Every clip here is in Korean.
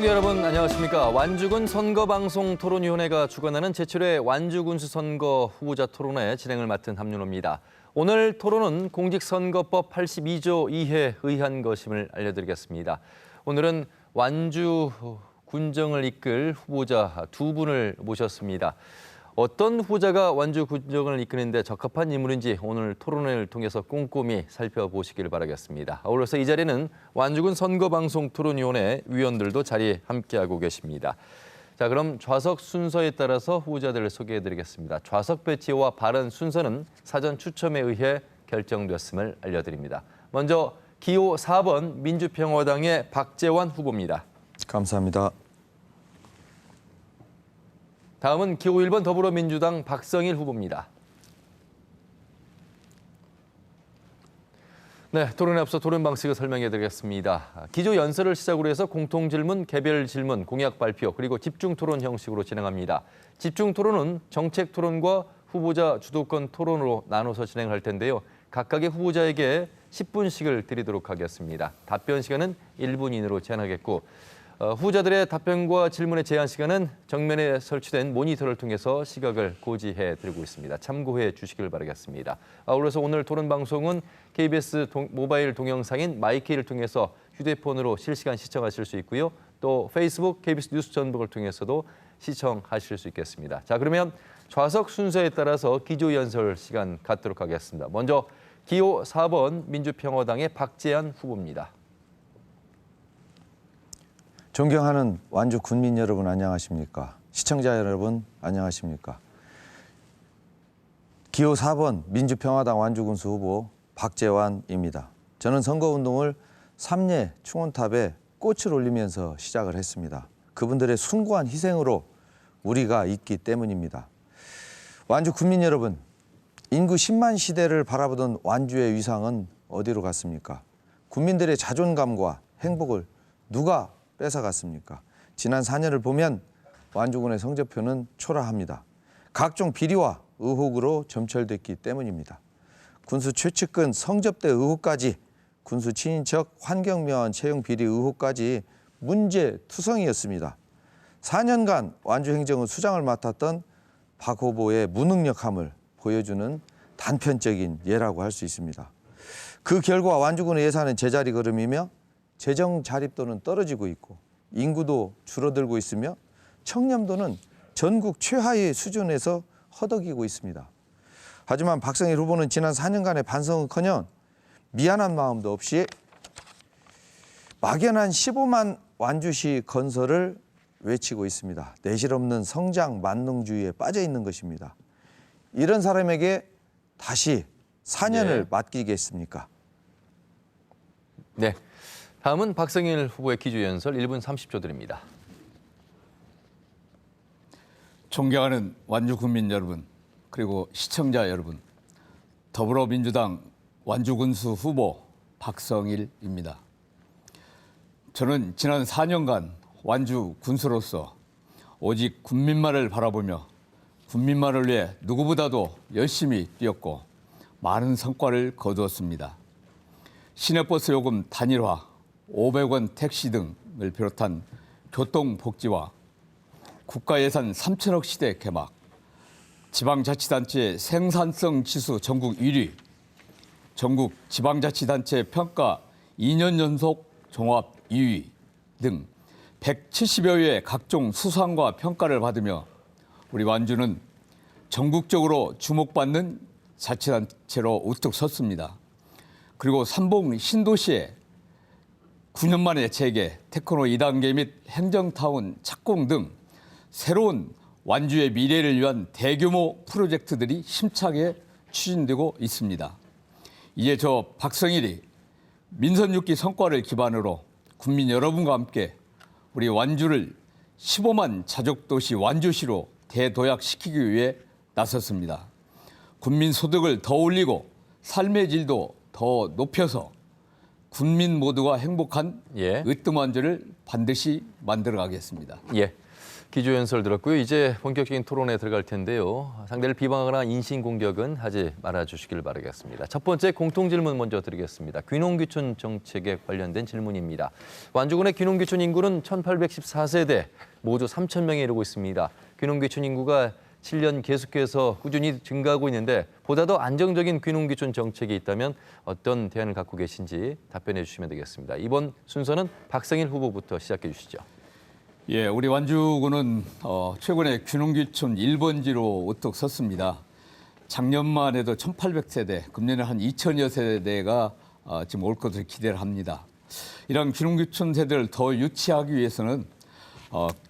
시청자 여러분 안녕하십니까. 완주군 선거방송 토론위원회가 주관하는 제7회 완주군수 선거 후보자 토론회 진행을 맡은 함윤호입니다. 오늘 토론은 공직선거법 82조 2에 의한 것임을 알려드리겠습니다. 오늘은 완주 군정을 이끌 후보자 두 분을 모셨습니다. 어떤 후보자가 완주 군정을 이끄는데 적합한 인물인지 오늘 토론회를 통해서 꼼꼼히 살펴보시길 바라겠습니다. 아울러서 이 자리는 완주군 선거방송 토론위원회 위원들도 자리에 함께하고 계십니다. 자, 그럼 좌석 순서에 따라서 후보자들을 소개해드리겠습니다. 좌석 배치와 발언 순서는 사전 추첨에 의해 결정됐음을 알려드립니다. 먼저 기호 4번 민주평화당의 박재완 후보입니다. 감사합니다. 다음은 기호 1번 더불어민주당 박성일 후보입니다. 네, 토론에 앞서 토론 방식을 설명해드리겠습니다. 기조 연설을 시작으로 해서 공통질문, 개별 질문, 공약 발표, 그리고 집중 토론 형식으로 진행합니다. 집중 토론은 정책 토론과 후보자 주도권 토론으로 나눠서 진행할 텐데요. 각각의 후보자에게 10분씩을 드리도록 하겠습니다. 답변 시간은 1분 이내로 제한하겠고, 후보자들의 답변과 질문의 제한 시간은 정면에 설치된 모니터를 통해서 시각을 고지해 드리고 있습니다. 참고해 주시길 바라겠습니다. 아울러서 오늘 토론 방송은 KBS 모바일 동영상인 마이케이를 통해서 휴대폰으로 실시간 시청하실 수 있고요. 또 페이스북 KBS 뉴스 전북을 통해서도 시청하실 수 있겠습니다. 자, 그러면 좌석 순서에 따라서 기조 연설 시간 갖도록 하겠습니다. 먼저 기호 4번 민주평화당의 박재완 후보입니다. 존경하는 완주 군민 여러분 안녕하십니까? 시청자 여러분 안녕하십니까? 기호 4번 민주평화당 완주군수 후보 박재완입니다. 저는 선거운동을 삼례 충원탑에 꽃을 올리면서 시작을 했습니다. 그분들의 숭고한 희생으로 우리가 있기 때문입니다. 완주 군민 여러분, 인구 10만 시대를 바라보던 완주의 위상은 어디로 갔습니까? 국민들의 자존감과 행복을 누가 뺏어갔습니까? 지난 4년을 보면 완주군의 성적표는 초라합니다. 각종 비리와 의혹으로 점철됐기 때문입니다. 군수 최측근 성접대 의혹까지, 군수 친인척 환경미화원 채용 비리 의혹까지 문제투성이었습니다. 4년간 완주 행정의 수장을 맡았던 박 후보의 무능력함을 보여주는 단편적인 예라고 할 수 있습니다. 그 결과 완주군의 예산은 제자리 걸음이며 재정 자립도는 떨어지고 있고 인구도 줄어들고 있으며 청렴도는 전국 최하위 수준에서 허덕이고 있습니다. 하지만 박성일 후보는 지난 4년간의 반성은커녕 미안한 마음도 없이 막연한 15만 완주시 건설을 외치고 있습니다. 내실 없는 성장 만능주의에 빠져 있는 것입니다. 이런 사람에게 다시 4년을 맡기겠습니까? 네. 다음은 박성일 후보의 기조 연설 1분 30초 드립니다. 존경하는 완주 군민 여러분, 그리고 시청자 여러분, 더불어민주당 완주군수 후보 박성일입니다. 저는 지난 4년간 완주 군수로서 오직 군민만을 바라보며 군민만을 위해 누구보다도 열심히 뛰었고 많은 성과를 거두었습니다. 시내버스 요금 단일화, 500원 택시 등을 비롯한 교통복지와 국가예산 3천억 시대 개막, 지방자치단체 생산성 지수 전국 1위, 전국 지방자치단체 평가 2년 연속 종합 2위 등 170여 회의 각종 수상과 평가를 받으며 우리 완주는 전국적으로 주목받는 자치단체로 우뚝 섰습니다. 그리고 삼봉 신도시에 9년 만에 재개, 테크노 2단계 및 행정타운 착공 등 새로운 완주의 미래를 위한 대규모 프로젝트들이 힘차게 추진되고 있습니다. 이제 저 박성일이 민선 6기 성과를 기반으로 국민 여러분과 함께 우리 완주를 15만 자족도시 완주시로 대도약시키기 위해 나섰습니다. 국민 소득을 더 올리고 삶의 질도 더 높여서 국민 모두가 행복한 으뜸 완주를 반드시 만들어가겠습니다. 예. 기조연설 들었고요. 이제 본격적인 토론에 들어갈 텐데요. 상대를 비방하거나 인신공격은 하지 말아주시길 바라겠습니다. 첫 번째 공통질문 먼저 드리겠습니다. 귀농귀촌 정책에 관련된 질문입니다. 완주군의 귀농귀촌 인구는 1814세대, 모두 3,000명에 이르고 있습니다. 귀농귀촌 인구가 7년 계속해서 꾸준히 증가하고 있는데 보다 더 안정적인 귀농귀촌 정책이 있다면 어떤 대안을 갖고 계신지 답변해 주시면 되겠습니다. 이번 순서는 박성일 후보부터 시작해 주시죠. 예, 우리 완주군은 최근에 귀농귀촌 1번지로 우뚝 섰습니다. 작년만 해도 1,800세대, 금년에 한 2,000여 세대가 지금 올 것을 기대를 합니다. 이런 귀농귀촌 세대를 더 유치하기 위해서는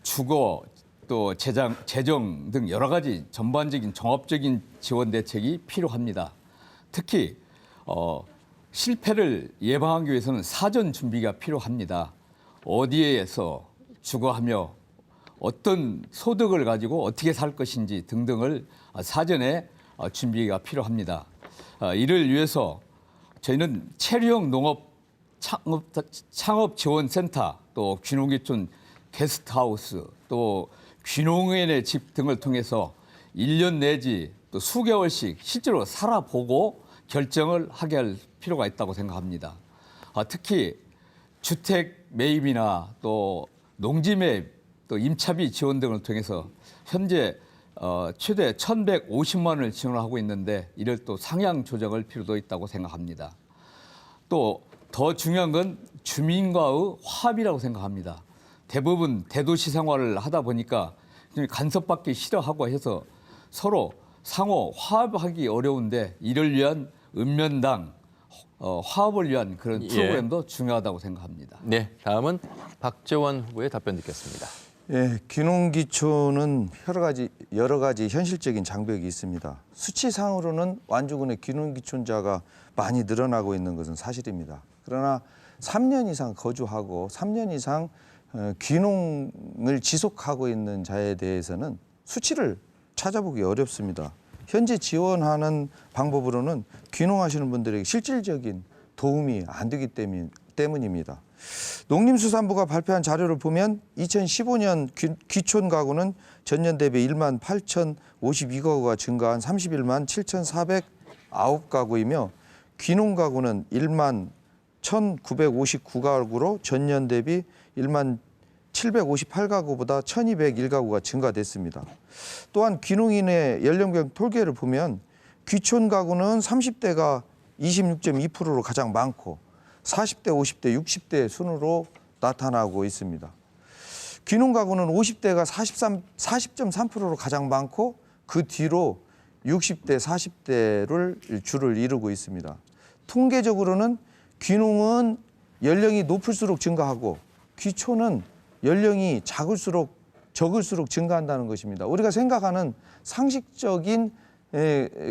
주거, 또 재정 등 여러 가지 전반적인 종합적인 지원 대책이 필요합니다. 특히 실패를 예방하기 위해서는 사전 준비가 필요합니다. 어디에서 주거하며 어떤 소득을 가지고 어떻게 살 것인지 등등을 사전에 준비가 필요합니다. 이를 위해서 저희는 체류형 농업 창업 지원센터, 또 귀농귀촌 게스트하우스, 또 귀농인의 집 등을 통해서 1년 내지 또 수개월씩 실제로 살아보고 결정을 하게 할 필요가 있다고 생각합니다. 특히 주택 매입이나 또 농지 매입, 또 임차비 지원 등을 통해서 현재 최대 1,150만 원을 지원하고 있는데 이를 또 상향 조정할 필요도 있다고 생각합니다. 또 더 중요한 건 주민과의 화합이라고 생각합니다. 대부분 대도시 생활을 하다 보니까 간섭받기 싫어하고 해서 서로 상호 화합하기 어려운데 이를 위한 읍면당 화합을 위한 그런 프로그램도 중요하다고 생각합니다. 네, 다음은 박재원 후보의 답변 듣겠습니다. 예, 귀농귀촌은 여러 가지 현실적인 장벽이 있습니다. 수치상으로는 완주군의 귀농귀촌자가 많이 늘어나고 있는 것은 사실입니다. 그러나 3년 이상 거주하고 3년 이상 귀농을 지속하고 있는 자에 대해서는 수치를 찾아보기 어렵습니다. 현재 지원하는 방법으로는 귀농하시는 분들에게 실질적인 도움이 안 되기 때문입니다. 농림수산부가 발표한 자료를 보면 2015년 귀촌 가구는 전년 대비 1만 8,052가구가 증가한 31만 7,409가구이며 귀농 가구는 1만 1,959가구로 전년 대비 1만 758가구보다 1,201가구가 증가됐습니다. 또한 귀농인의 연령별 통계를 보면 귀촌 가구는 30대가 26.2%로 가장 많고 40대, 50대, 60대 순으로 나타나고 있습니다. 귀농 가구는 50대가 40.3%로 가장 많고 그 뒤로 60대, 40대를 줄을 이루고 있습니다. 통계적으로는 귀농은 연령이 높을수록 증가하고 귀촌은 연령이 적을수록 증가한다는 것입니다. 우리가 생각하는 상식적인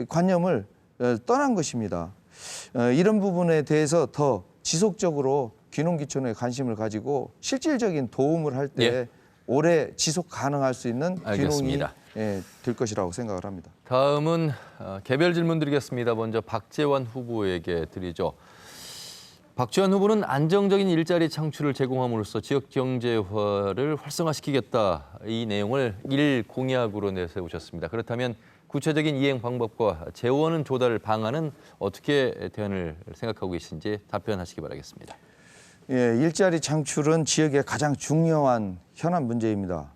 관념을 떠난 것입니다. 이런 부분에 대해서 더 지속적으로 귀농귀촌에 관심을 가지고 실질적인 도움을 할 때 오래 지속 가능할 수 있는 알겠습니다. 귀농이 될 것이라고 생각을 합니다. 다음은 개별 질문 드리겠습니다. 먼저 박재원 후보에게 드리죠. 박재원 후보는 안정적인 일자리 창출을 제공함으로써 지역 경제화를 활성화시키겠다, 이 내용을 1 공약으로 내세우셨습니다. 그렇다면 구체적인 이행 방법과 재원 조달 방안은 어떻게 대안을 생각하고 계신지 답변하시기 바라겠습니다. 예, 일자리 창출은 지역의 가장 중요한 현안 문제입니다.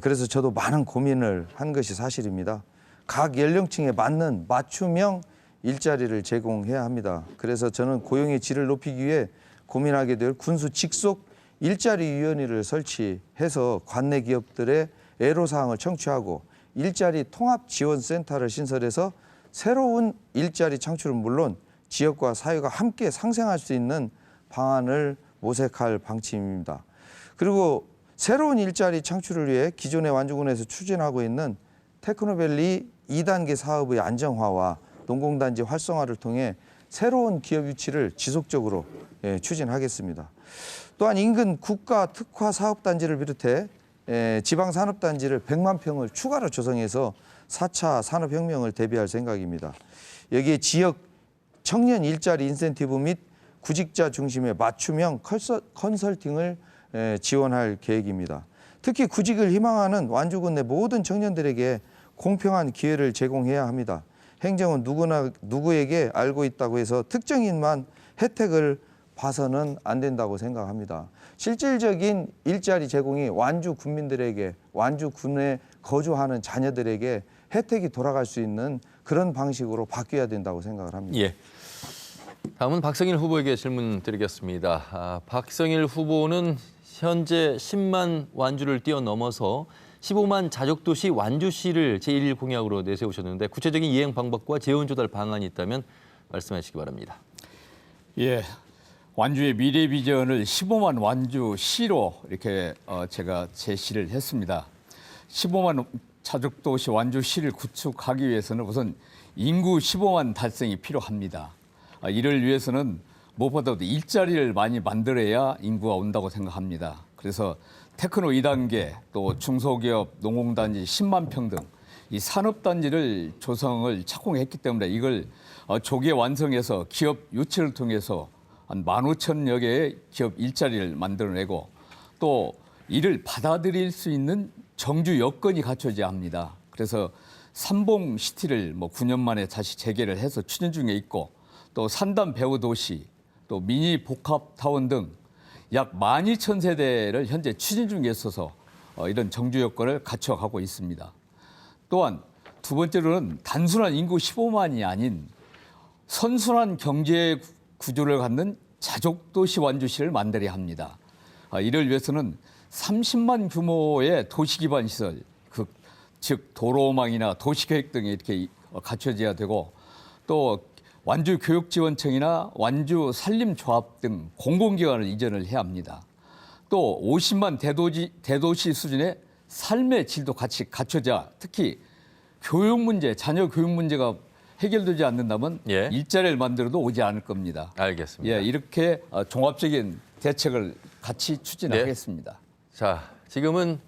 그래서 저도 많은 고민을 한 것이 사실입니다. 각 연령층에 맞는 맞춤형 일자리를 제공해야 합니다. 그래서 저는 고용의 질을 높이기 위해 고민하게 될 군수 직속 일자리위원회를 설치해서 관내 기업들의 애로사항을 청취하고 일자리 통합지원센터를 신설해서 새로운 일자리 창출은 물론 지역과 사회가 함께 상생할 수 있는 방안을 모색할 방침입니다. 그리고 새로운 일자리 창출을 위해 기존의 완주군에서 추진하고 있는 테크노밸리 2단계 사업의 안정화와 농공단지 활성화를 통해 새로운 기업 유치를 지속적으로 추진하겠습니다. 또한 인근 국가 특화 사업단지를 비롯해 지방산업단지를 100만 평을 추가로 조성해서 4차 산업혁명을 대비할 생각입니다. 여기에 지역 청년 일자리 인센티브 및 구직자 중심의 맞춤형 컨설팅을 지원할 계획입니다. 특히 구직을 희망하는 완주군 내 모든 청년들에게 공평한 기회를 제공해야 합니다. 행정은 누구에게 알고 있다고 해서 특정인만 혜택을 봐서는 안 된다고 생각합니다. 실질적인 일자리 제공이 완주 군민들에게, 완주군에 거주하는 자녀들에게 혜택이 돌아갈 수 있는 그런 방식으로 바뀌어야 된다고 생각을 합니다. 예. 다음은 박성일 후보에게 질문 드리겠습니다. 박성일 후보는 현재 10만 완주를 뛰어넘어서 15만 자족도시 완주시를 제1 공약으로 내세우셨는데 구체적인 이행 방법과 재원 조달 방안이 있다면 말씀하시기 바랍니다. 예, 완주의 미래 비전을 15만 완주시로 이렇게 제가 제시를 했습니다. 15만 자족도시 완주시를 구축하기 위해서는 우선 인구 15만 달성이 필요합니다. 이를 위해서는 무엇보다도 일자리를 많이 만들어야 인구가 온다고 생각합니다. 그래서 테크노 2단계, 또 중소기업, 농공단지 10만 평 등 이 산업단지를 조성을 착공했기 때문에 이걸 조기에 완성해서 기업 유치를 통해서 한 15,000여 개의 기업 일자리를 만들어내고 또 이를 받아들일 수 있는 정주 여건이 갖춰져야 합니다. 그래서 삼봉시티를 9년 만에 다시 재개를 해서 추진 중에 있고 또 산단 배후 도시, 또 미니 복합타운 등 약 12,000세대를 현재 추진 중에 있어서 이런 정주 여건을 갖춰가고 있습니다. 또한 두 번째로는 단순한 인구 15만이 아닌 선순환 경제 구조를 갖는 자족도시 완주시를 만들어야 합니다. 이를 위해서는 30만 규모의 도시기반 시설, 즉 도로망이나 도시계획 등이 이렇게 갖춰져야 되고 또 완주교육지원청이나 완주산림조합 등 공공기관을 이전을 해야 합니다. 또 50만 대도시 수준의 삶의 질도 같이 갖춰져 특히 교육 문제, 자녀 교육 문제가 해결되지 않는다면 예. 일자리를 만들어도 오지 않을 겁니다. 알겠습니다. 예, 이렇게 종합적인 대책을 같이 추진하겠습니다. 자, 지금은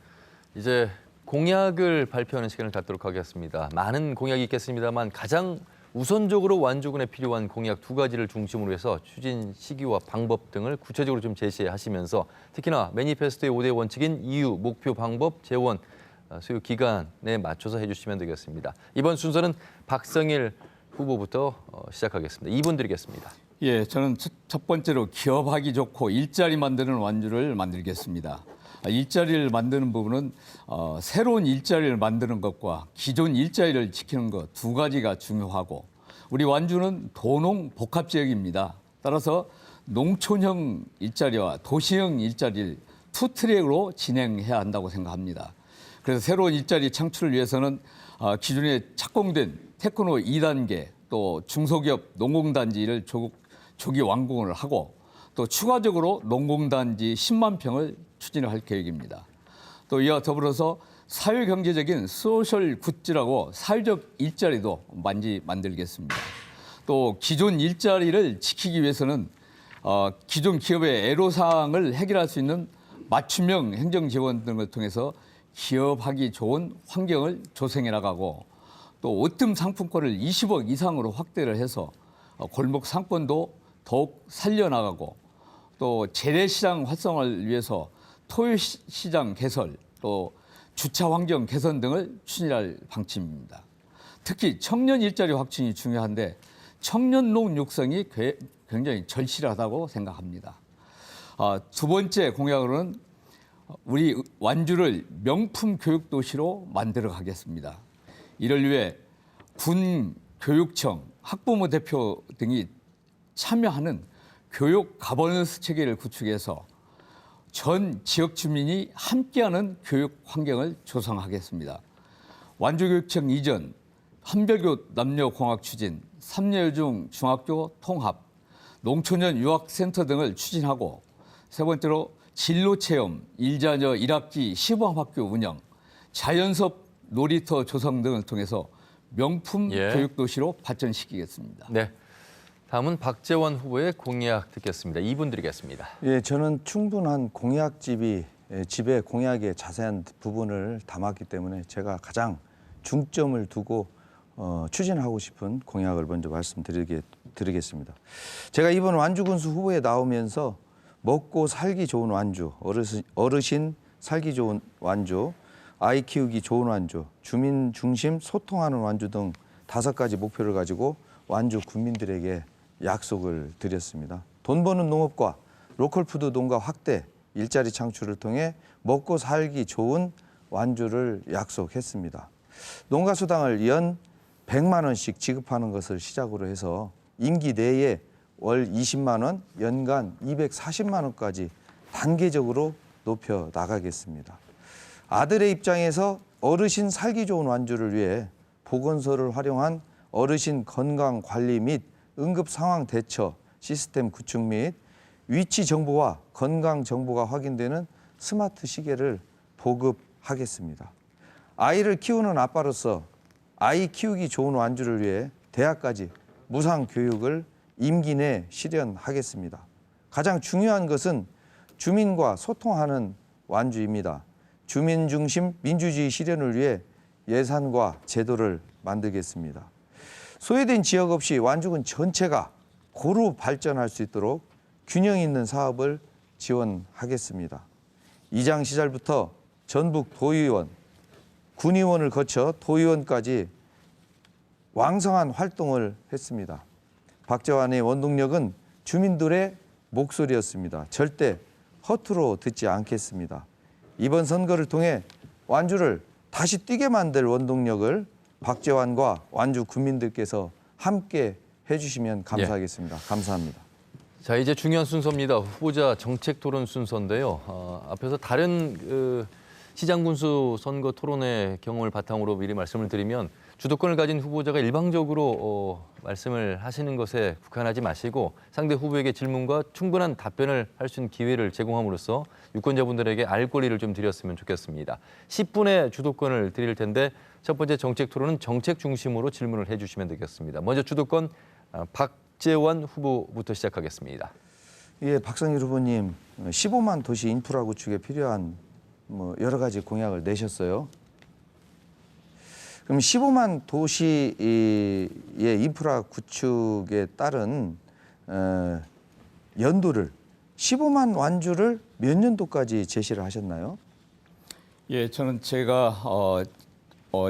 이제 공약을 발표하는 시간을 갖도록 하겠습니다. 많은 공약이 있겠습니다만 가장 우선적으로 완주군에 필요한 공약 2가지를 중심으로 해서 추진 시기와 방법 등을 구체적으로 좀 제시하시면서 특히나 매니페스토의 5대 원칙인 이유, 목표, 방법, 재원, 수요 기간에 맞춰서 해주시면 되겠습니다. 이번 순서는 박성일 후보부터 시작하겠습니다. 2분 드리겠습니다. 예, 저는 첫 번째로 기업하기 좋고 일자리 만드는 완주를 만들겠습니다. 일자리를 만드는 부분은 새로운 일자리를 만드는 것과 기존 일자리를 지키는 것 2가지가 중요하고 우리 완주는 도농 복합 지역입니다. 따라서 농촌형 일자리와 도시형 일자리를 2트랙으로 진행해야 한다고 생각합니다. 그래서 새로운 일자리 창출을 위해서는 기존에 착공된 테크노 2단계 또 중소기업 농공단지를 조기 완공을 하고 또 추가적으로 농공단지 10만 평을 추진할 계획입니다. 또 이와 더불어서 사회경제적인 소셜 굿즈라고 사회적 일자리도 만들겠습니다. 또 기존 일자리를 지키기 위해서는 기존 기업의 애로사항을 해결할 수 있는 맞춤형 행정 지원 등을 통해서 기업하기 좋은 환경을 조성해 나가고 또 오점 상품권을 20억 이상으로 확대를 해서 골목 상권도 더욱 살려나가고 또 재래시장 활성화를 위해서 토요시장 개설, 또 주차 환경 개선 등을 추진할 방침입니다. 특히 청년 일자리 확충이 중요한데 청년농 육성이 굉장히 절실하다고 생각합니다. 2번째 공약으로는 우리 완주를 명품 교육 도시로 만들어 가겠습니다. 이를 위해 군 교육청, 학부모 대표 등이 참여하는 교육 가버넌스 체계를 구축해서 전 지역 주민이 함께하는 교육 환경을 조성하겠습니다. 완주교육청 이전, 한별교 남녀공학 추진, 3여중 중학교 통합, 농촌년 유학센터 등을 추진하고 세 번째로 진로체험, 일자녀 1학기 시범학교 운영, 자연섭 놀이터 조성 등을 통해서 명품 교육도시로 발전시키겠습니다. 네. 다음은 박재원 후보의 공약 듣겠습니다. 2분 드리겠습니다. 예, 저는 충분한 집에 공약의 자세한 부분을 담았기 때문에 제가 가장 중점을 두고 추진하고 싶은 공약을 먼저 말씀드리겠습니다. 제가 이번 완주군수 후보에 나오면서 먹고 살기 좋은 완주, 어르신 살기 좋은 완주, 아이 키우기 좋은 완주, 주민 중심 소통하는 완주 등 5가지 목표를 가지고 완주 군민들에게 약속을 드렸습니다. 돈 버는 농업과 로컬푸드 농가 확대, 일자리 창출을 통해 먹고 살기 좋은 완주를 약속했습니다. 농가수당을 연 100만 원씩 지급하는 것을 시작으로 해서 임기 내에 월 20만 원, 연간 240만 원까지 단계적으로 높여 나가겠습니다. 아들의 입장에서 어르신 살기 좋은 완주를 위해 보건소를 활용한 어르신 건강 관리 및 응급 상황 대처 시스템 구축 및 위치 정보와 건강 정보가 확인되는 스마트 시계를 보급하겠습니다. 아이를 키우는 아빠로서 아이 키우기 좋은 완주를 위해 대학까지 무상 교육을 임기 내 실현하겠습니다. 가장 중요한 것은 주민과 소통하는 완주입니다. 주민 중심 민주주의 실현을 위해 예산과 제도를 만들겠습니다. 소외된 지역 없이 완주군 전체가 고루 발전할 수 있도록 균형 있는 사업을 지원하겠습니다. 이장 시절부터 전북 도의원, 군의원을 거쳐 도의원까지 왕성한 활동을 했습니다. 박재환의 원동력은 주민들의 목소리였습니다. 절대 허투루 듣지 않겠습니다. 이번 선거를 통해 완주를 다시 뛰게 만들 원동력을 박재환과 완주 국민들께서 함께 해주시면 감사하겠습니다. 감사합니다. 자, 이제 중요한 순서입니다. 후보자 정책 토론 순서인데요. 앞에서 다른 시장군수 선거 토론의 경험을 바탕으로 미리 말씀을 드리면 주도권을 가진 후보자가 일방적으로 말씀을 하시는 것에 국한하지 마시고 상대 후보에게 질문과 충분한 답변을 할 수 있는 기회를 제공함으로써 유권자분들에게 알 권리를 좀 드렸으면 좋겠습니다. 10분의 주도권을 드릴 텐데 첫 번째 정책 토론은 정책 중심으로 질문을 해주시면 되겠습니다. 먼저 주도권 박재환 후보부터 시작하겠습니다. 예, 박성일 후보님 15만 도시 인프라 구축에 필요한 여러 가지 공약을 내셨어요. 그럼 15만 도시의 인프라 구축에 따른 연도를 15만 완주를 몇 년도까지 제시를 하셨나요? 예, 저는 제가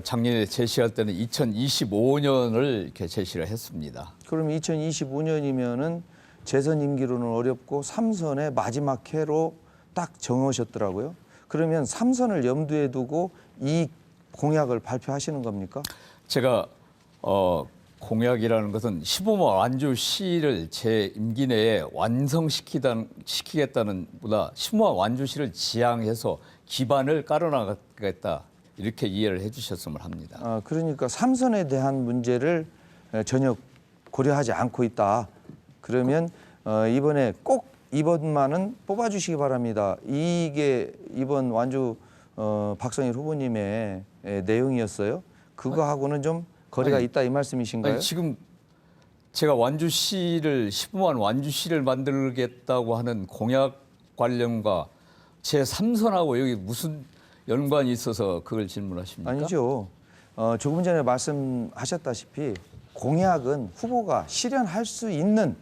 작년에 제시할 때는 2025년을 이렇게 제시를 했습니다. 그럼 2025년이면은 재선 임기로는 어렵고 3선의 마지막 해로 딱 정하셨더라고요. 그러면 3선을 염두에 두고 이 공약을 발표하시는 겁니까? 제가 공약이라는 것은 15만 완주시를 제 임기 내에 완성시키겠다는 보다 15만 완주시를 지향해서 기반을 깔아나가겠다 이렇게 이해를 해주셨으면 합니다. 그러니까 3선에 대한 문제를 전혀 고려하지 않고 있다. 그러면 이번에 꼭 이번만은 뽑아주시기 바랍니다. 이게 이번 완주 박성일 후보님의 내용이었어요. 그거하고는 좀 거리가 있다 이 말씀이신가요? 아니, 지금 제가 완주시를 15만 완주시를 만들겠다고 하는 공약 관련과 제 3선하고 여기 무슨 연관이 있어서 그걸 질문하십니까? 아니죠. 조금 전에 말씀하셨다시피 공약은 후보가 실현할 수 있는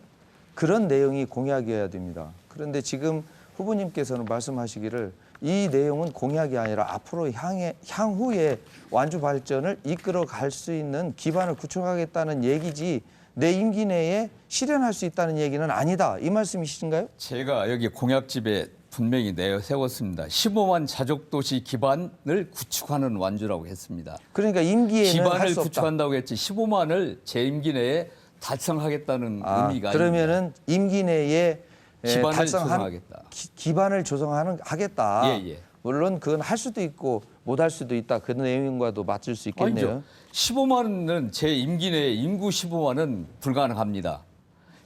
그런 내용이 공약이어야 됩니다. 그런데 지금 후보님께서는 말씀하시기를 이 내용은 공약이 아니라 앞으로 향후에 완주 발전을 이끌어 갈 수 있는 기반을 구축하겠다는 얘기지 내 임기 내에 실현할 수 있다는 얘기는 아니다. 이 말씀이신가요? 제가 여기 공약집에 분명히 내세웠습니다. 15만 자족도시 기반을 구축하는 완주라고 했습니다. 그러니까 임기에는 할 기반을 수 없다. 구축한다고 했지 15만을 제 임기 내에 달성하겠다는 의미가 아닙니다. 그러면은 임기 내에 기반을 달성한 조성하겠다. 기반을 조성하겠다. 예. 물론 그건 할 수도 있고 못 할 수도 있다. 그 내용과도 맞을 수 있겠네요. 아니죠. 15만은 제 임기 내에 인구 15만은 불가능합니다.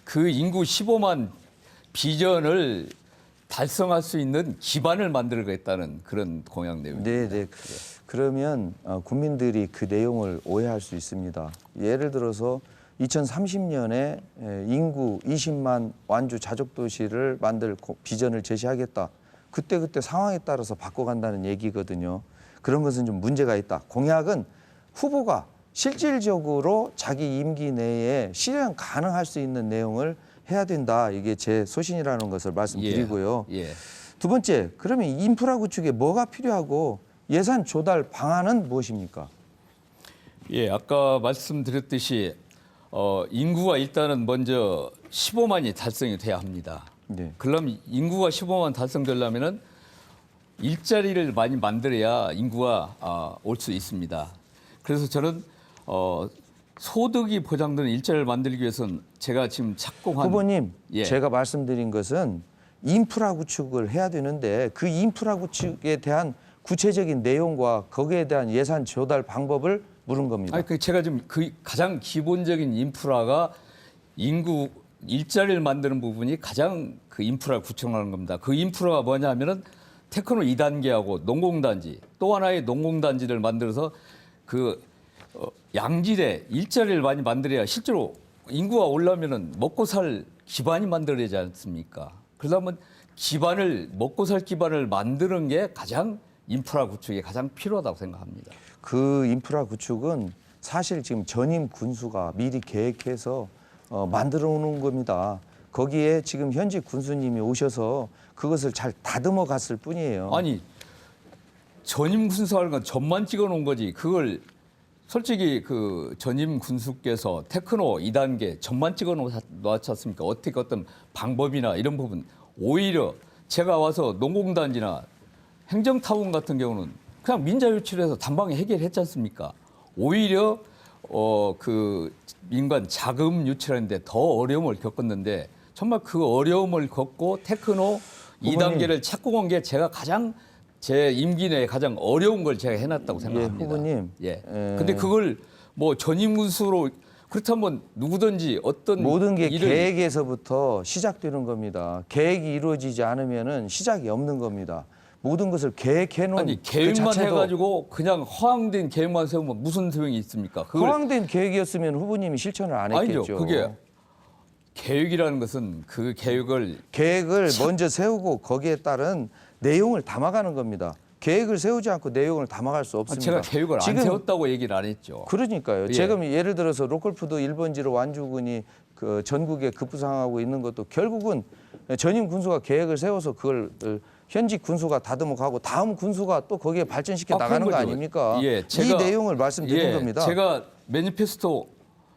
그 인구 15만 비전을 달성할 수 있는 기반을 만들겠다는 그런 공약 내용입니다. 네. 그러면 국민들이 그 내용을 오해할 수 있습니다. 예를 들어서 2030년에 인구 20만 완주 자족도시를 만들 비전을 제시하겠다. 그때 상황에 따라서 바꿔간다는 얘기거든요. 그런 것은 좀 문제가 있다. 공약은 후보가 실질적으로 자기 임기 내에 실현 가능할 수 있는 내용을 해야 된다. 이게 제 소신이라는 것을 말씀드리고요. 예. 두 두 번째, 그러면 인프라 구축에 뭐가 필요하고 예산 조달 방안은 무엇입니까? 예, 아까 말씀드렸듯이 인구가 일단은 먼저 15만이 달성이 돼야 합니다. 네. 그럼 인구가 15만 달성되려면은 일자리를 많이 만들어야 인구가 올 수 있습니다. 그래서 저는 소득이 보장되는 일자리를 만들기 위해서는 제가 지금 착공한 후보님, 예. 제가 말씀드린 것은 인프라 구축을 해야 되는데 그 인프라 구축에 대한 구체적인 내용과 거기에 대한 예산 조달 방법을 물은 겁니다. 아니, 제가 지금 그 가장 기본적인 인프라가 인구 일자리를 만드는 부분이 가장 그 인프라를 구축하는 겁니다. 그 인프라가 뭐냐면은 테크노 2단계하고 농공단지 또 하나의 농공단지를 만들어서 그 양질의 일자리를 많이 만들어야 실제로 인구가 올라면은 먹고 살 기반이 만들어야 되지 않습니까? 그러려면 기반을 먹고 살 기반을 만드는 게 가장 인프라 구축에 가장 필요하다고 생각합니다. 그 인프라 구축은 사실 지금 전임 군수가 미리 계획해서 만들어 놓은 겁니다. 거기에 지금 현직 군수님이 오셔서 그것을 잘 다듬어 갔을 뿐이에요. 아니 전임 군수하는 건 점만 찍어 놓은 거지 그걸 솔직히 그 전임 군수께서 테크노 2단계 점만 찍어 놓았지 않습니까? 어떻게 어떤 방법이나 이런 부분 오히려 제가 와서 농공단지나 행정타운 같은 경우는 그냥 민자 유치해서 단방에 해결했지 않습니까? 오히려 그 민간 자금 유치하는데 더 어려움을 겪었는데 정말 그 어려움을 겪고 테크노 2단계를 착공한 게 제가 가장 제 임기 내에 가장 어려운 걸 제가 해놨다고 생각합니다. 후보님. 예. 근데 그걸 뭐 전임 군수로 그렇다면 누구든지 어떤 모든 게 일을 계획에서부터 시작되는 겁니다. 계획이 이루어지지 않으면은 시작이 없는 겁니다. 모든 것을 계획해 놓은 아니 그 계획만 자체도 해가지고 그냥 허황된 계획만 세우면 무슨 소용이 있습니까? 그걸 허황된 계획이었으면 후보님이 실천을 안 했겠죠. 아니죠. 그게 계획이라는 것은 그 계획을 계획을 먼저 세우고 거기에 따른 내용을 담아가는 겁니다. 계획을 세우지 않고 내용을 담아갈 수 없습니다. 제가 계획을 안 세웠다고 얘기를 안 했죠. 그러니까요. 예. 지금 예를 들어서 로컬푸드 1번지로 완주군이 그 전국에 급부상하고 있는 것도 결국은 전임 군수가 계획을 세워서 그걸 현직 군수가 다듬어 가고 다음 군수가 또 거기에 발전시켜 나가는 거 그런 거죠. 아닙니까? 예, 이 내용을 말씀드린 겁니다. 제가 매니페스토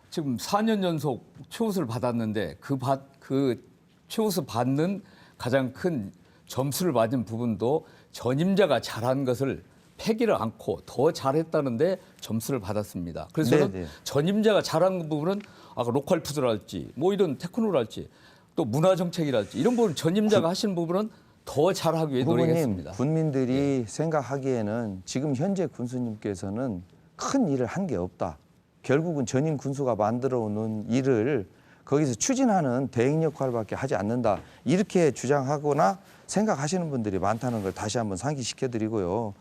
지금 4년 연속 최우수를 받았는데 그 최우수 받는 가장 큰 점수를 받은 부분도 전임자가 잘한 것을 패기를 않고 더 잘했다는데 점수를 받았습니다. 그래서 저는 네네. 전임자가 잘한 부분은 아까 로컬 푸드랄지 뭐 이런 테크노랄지 또 문화정책이랄지 이런 부분 전임자가 하시는 부분은 더 잘하기 위해 후보님, 노력했습니다. 군민들이 생각하기에는 지금 현재 군수님께서는 큰 일을 한 게 없다. 결국은 전임 군수가 만들어 놓은 일을 거기서 추진하는 대행 역할밖에 하지 않는다. 이렇게 주장하거나 생각하시는 분들이 많다는 걸 다시 한번 상기시켜 드리고요.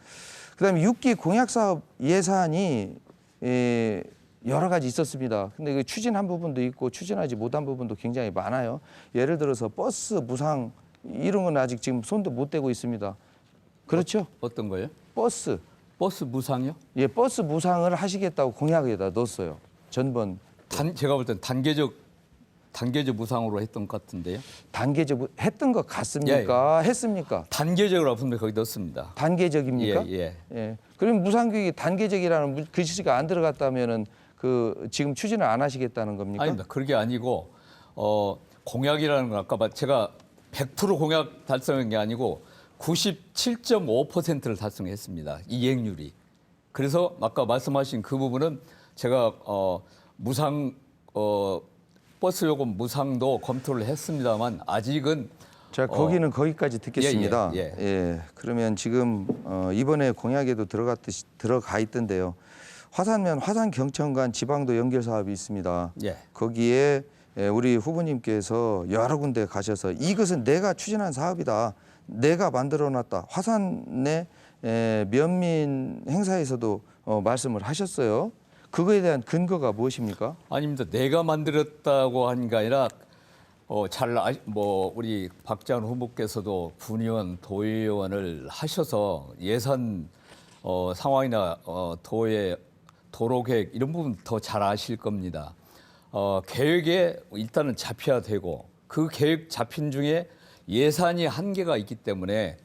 그다음에 6기 공약 사업 예산이 여러 가지 있었습니다. 근데 그 추진한 부분도 있고 추진하지 못한 부분도 굉장히 많아요. 예를 들어서 버스 무상 이런 건 아직 지금 손도 못 대고 있습니다. 그렇죠? 어떤 거예요? 버스. 버스 무상이요? 예, 버스 무상을 하시겠다고 공약에다 넣었어요. 전번 제가 볼 땐 단계적 무상으로 했던 것 같은데요. 단계적 했던 것 같습니까? 했습니까? 단계적으로 분명히 거기 넣었습니다. 단계적입니까? 예. 그럼 무상교육이 단계적이라는 글씨가 안 들어갔다면은 그 지금 추진을 안 하시겠다는 겁니까? 아닙니다. 그게 아니고 공약이라는 건 아까 제가 100% 공약 달성한 게 아니고 97.5%를 달성했습니다. 이행률이. 그래서 아까 말씀하신 그 부분은 제가 무상 버스 요금 무상도 검토를 했습니다만 아직은 자, 거기는 거기까지 듣겠습니다. 예. 그러면 지금 이번에 공약에도 들어가 있던데요. 화산면 화산경천간 지방도 연결 사업이 있습니다. 예. 거기에 우리 후보님께서 여러 군데 가셔서 이것은 내가 추진한 사업이다. 내가 만들어놨다. 화산내 면민 행사에서도 말씀을 하셨어요. 그거에 대한 근거가 무엇입니까? 아닙니다. 내가 만들었다고 한 게 아니라 우리 박지원 후보께서도 군의원, 도의원을 하셔서 예산 상황이나 도로 계획 이런 부분 더 잘 아실 겁니다. 계획에 일단은 잡혀야 되고 그 계획 잡힌 중에 예산이 한계가 있기 때문에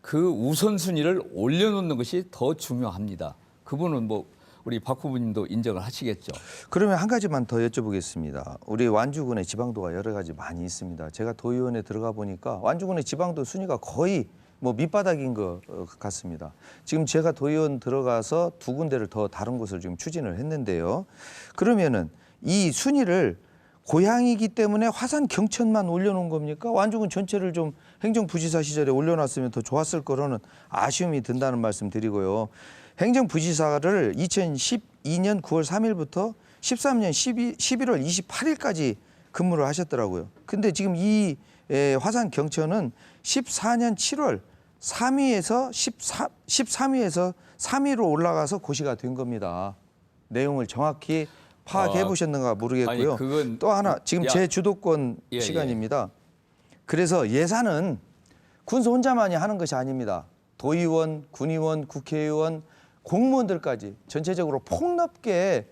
그 우선순위를 올려놓는 것이 더 중요합니다. 그분은 뭐 우리 박 후보님도 인정을 하시겠죠. 그러면 한 가지만 더 여쭤보겠습니다. 우리 완주군의 지방도가 여러 가지 많이 있습니다. 제가 도의원에 들어가 보니까 완주군의 지방도 순위가 거의 뭐 밑바닥인 것 같습니다. 지금 제가 도의원 들어가서 두 군데를 더 다른 곳을 지금 추진을 했는데요. 그러면은 이 순위를 고향이기 때문에 화산 경천만 올려놓은 겁니까? 완주군 전체를 좀 행정부지사 시절에 올려놨으면 더 좋았을 거라는 아쉬움이 든다는 말씀 드리고요. 행정부지사를 2012년 9월 3일부터 13년 11월 28일까지 근무를 하셨더라고요. 근데 지금 이 화산 경천은 14년 7월 3위에서 13위에서 3위로 올라가서 고시가 된 겁니다. 내용을 정확히 파악해 보셨는가 모르겠고요. 아니, 그건 또 하나 지금 제 주도권 예, 시간입니다. 그래서 예산은 군수 혼자만이 하는 것이 아닙니다. 도의원, 군의원, 국회의원, 공무원들까지 전체적으로 폭넓게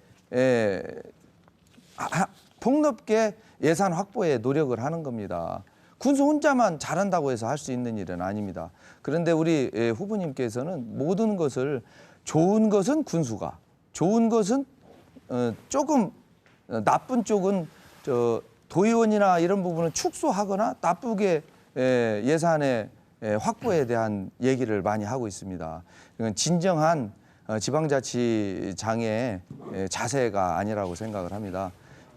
예산 확보에 노력을 하는 겁니다. 군수 혼자만 잘한다고 해서 할 수 있는 일은 아닙니다. 그런데 우리 후보님께서는 모든 것을 좋은 것은 군수가, 좋은 것은 조금 나쁜 쪽은 도의원이나 이런 부분은 축소하거나 나쁘게 예산의 확보에 대한 얘기를 많이 하고 있습니다. 이건 진정한 지방자치장의 자세가 아니라고 생각을 합니다.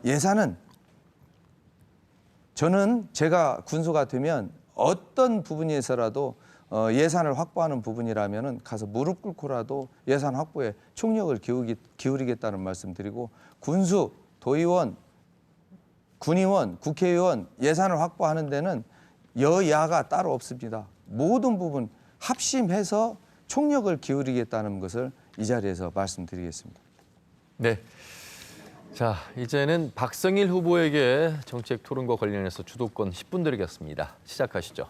예산은 저는 제가 군수가 되면 어떤 부분에서라도 예산을 확보하는 부분이라면 가서 무릎 꿇고라도 예산 확보에 총력을 기울이겠다는 말씀드리고 군수, 도의원, 군의원, 국회의원 예산을 확보하는 데는 여야가 따로 없습니다. 모든 부분 합심해서 총력을 기울이겠다는 것을 이 자리에서 말씀드리겠습니다. 네. 자, 이제는 박성일 후보에게 정책 토론과 관련해서 주도권 10분 드리겠습니다. 시작하시죠.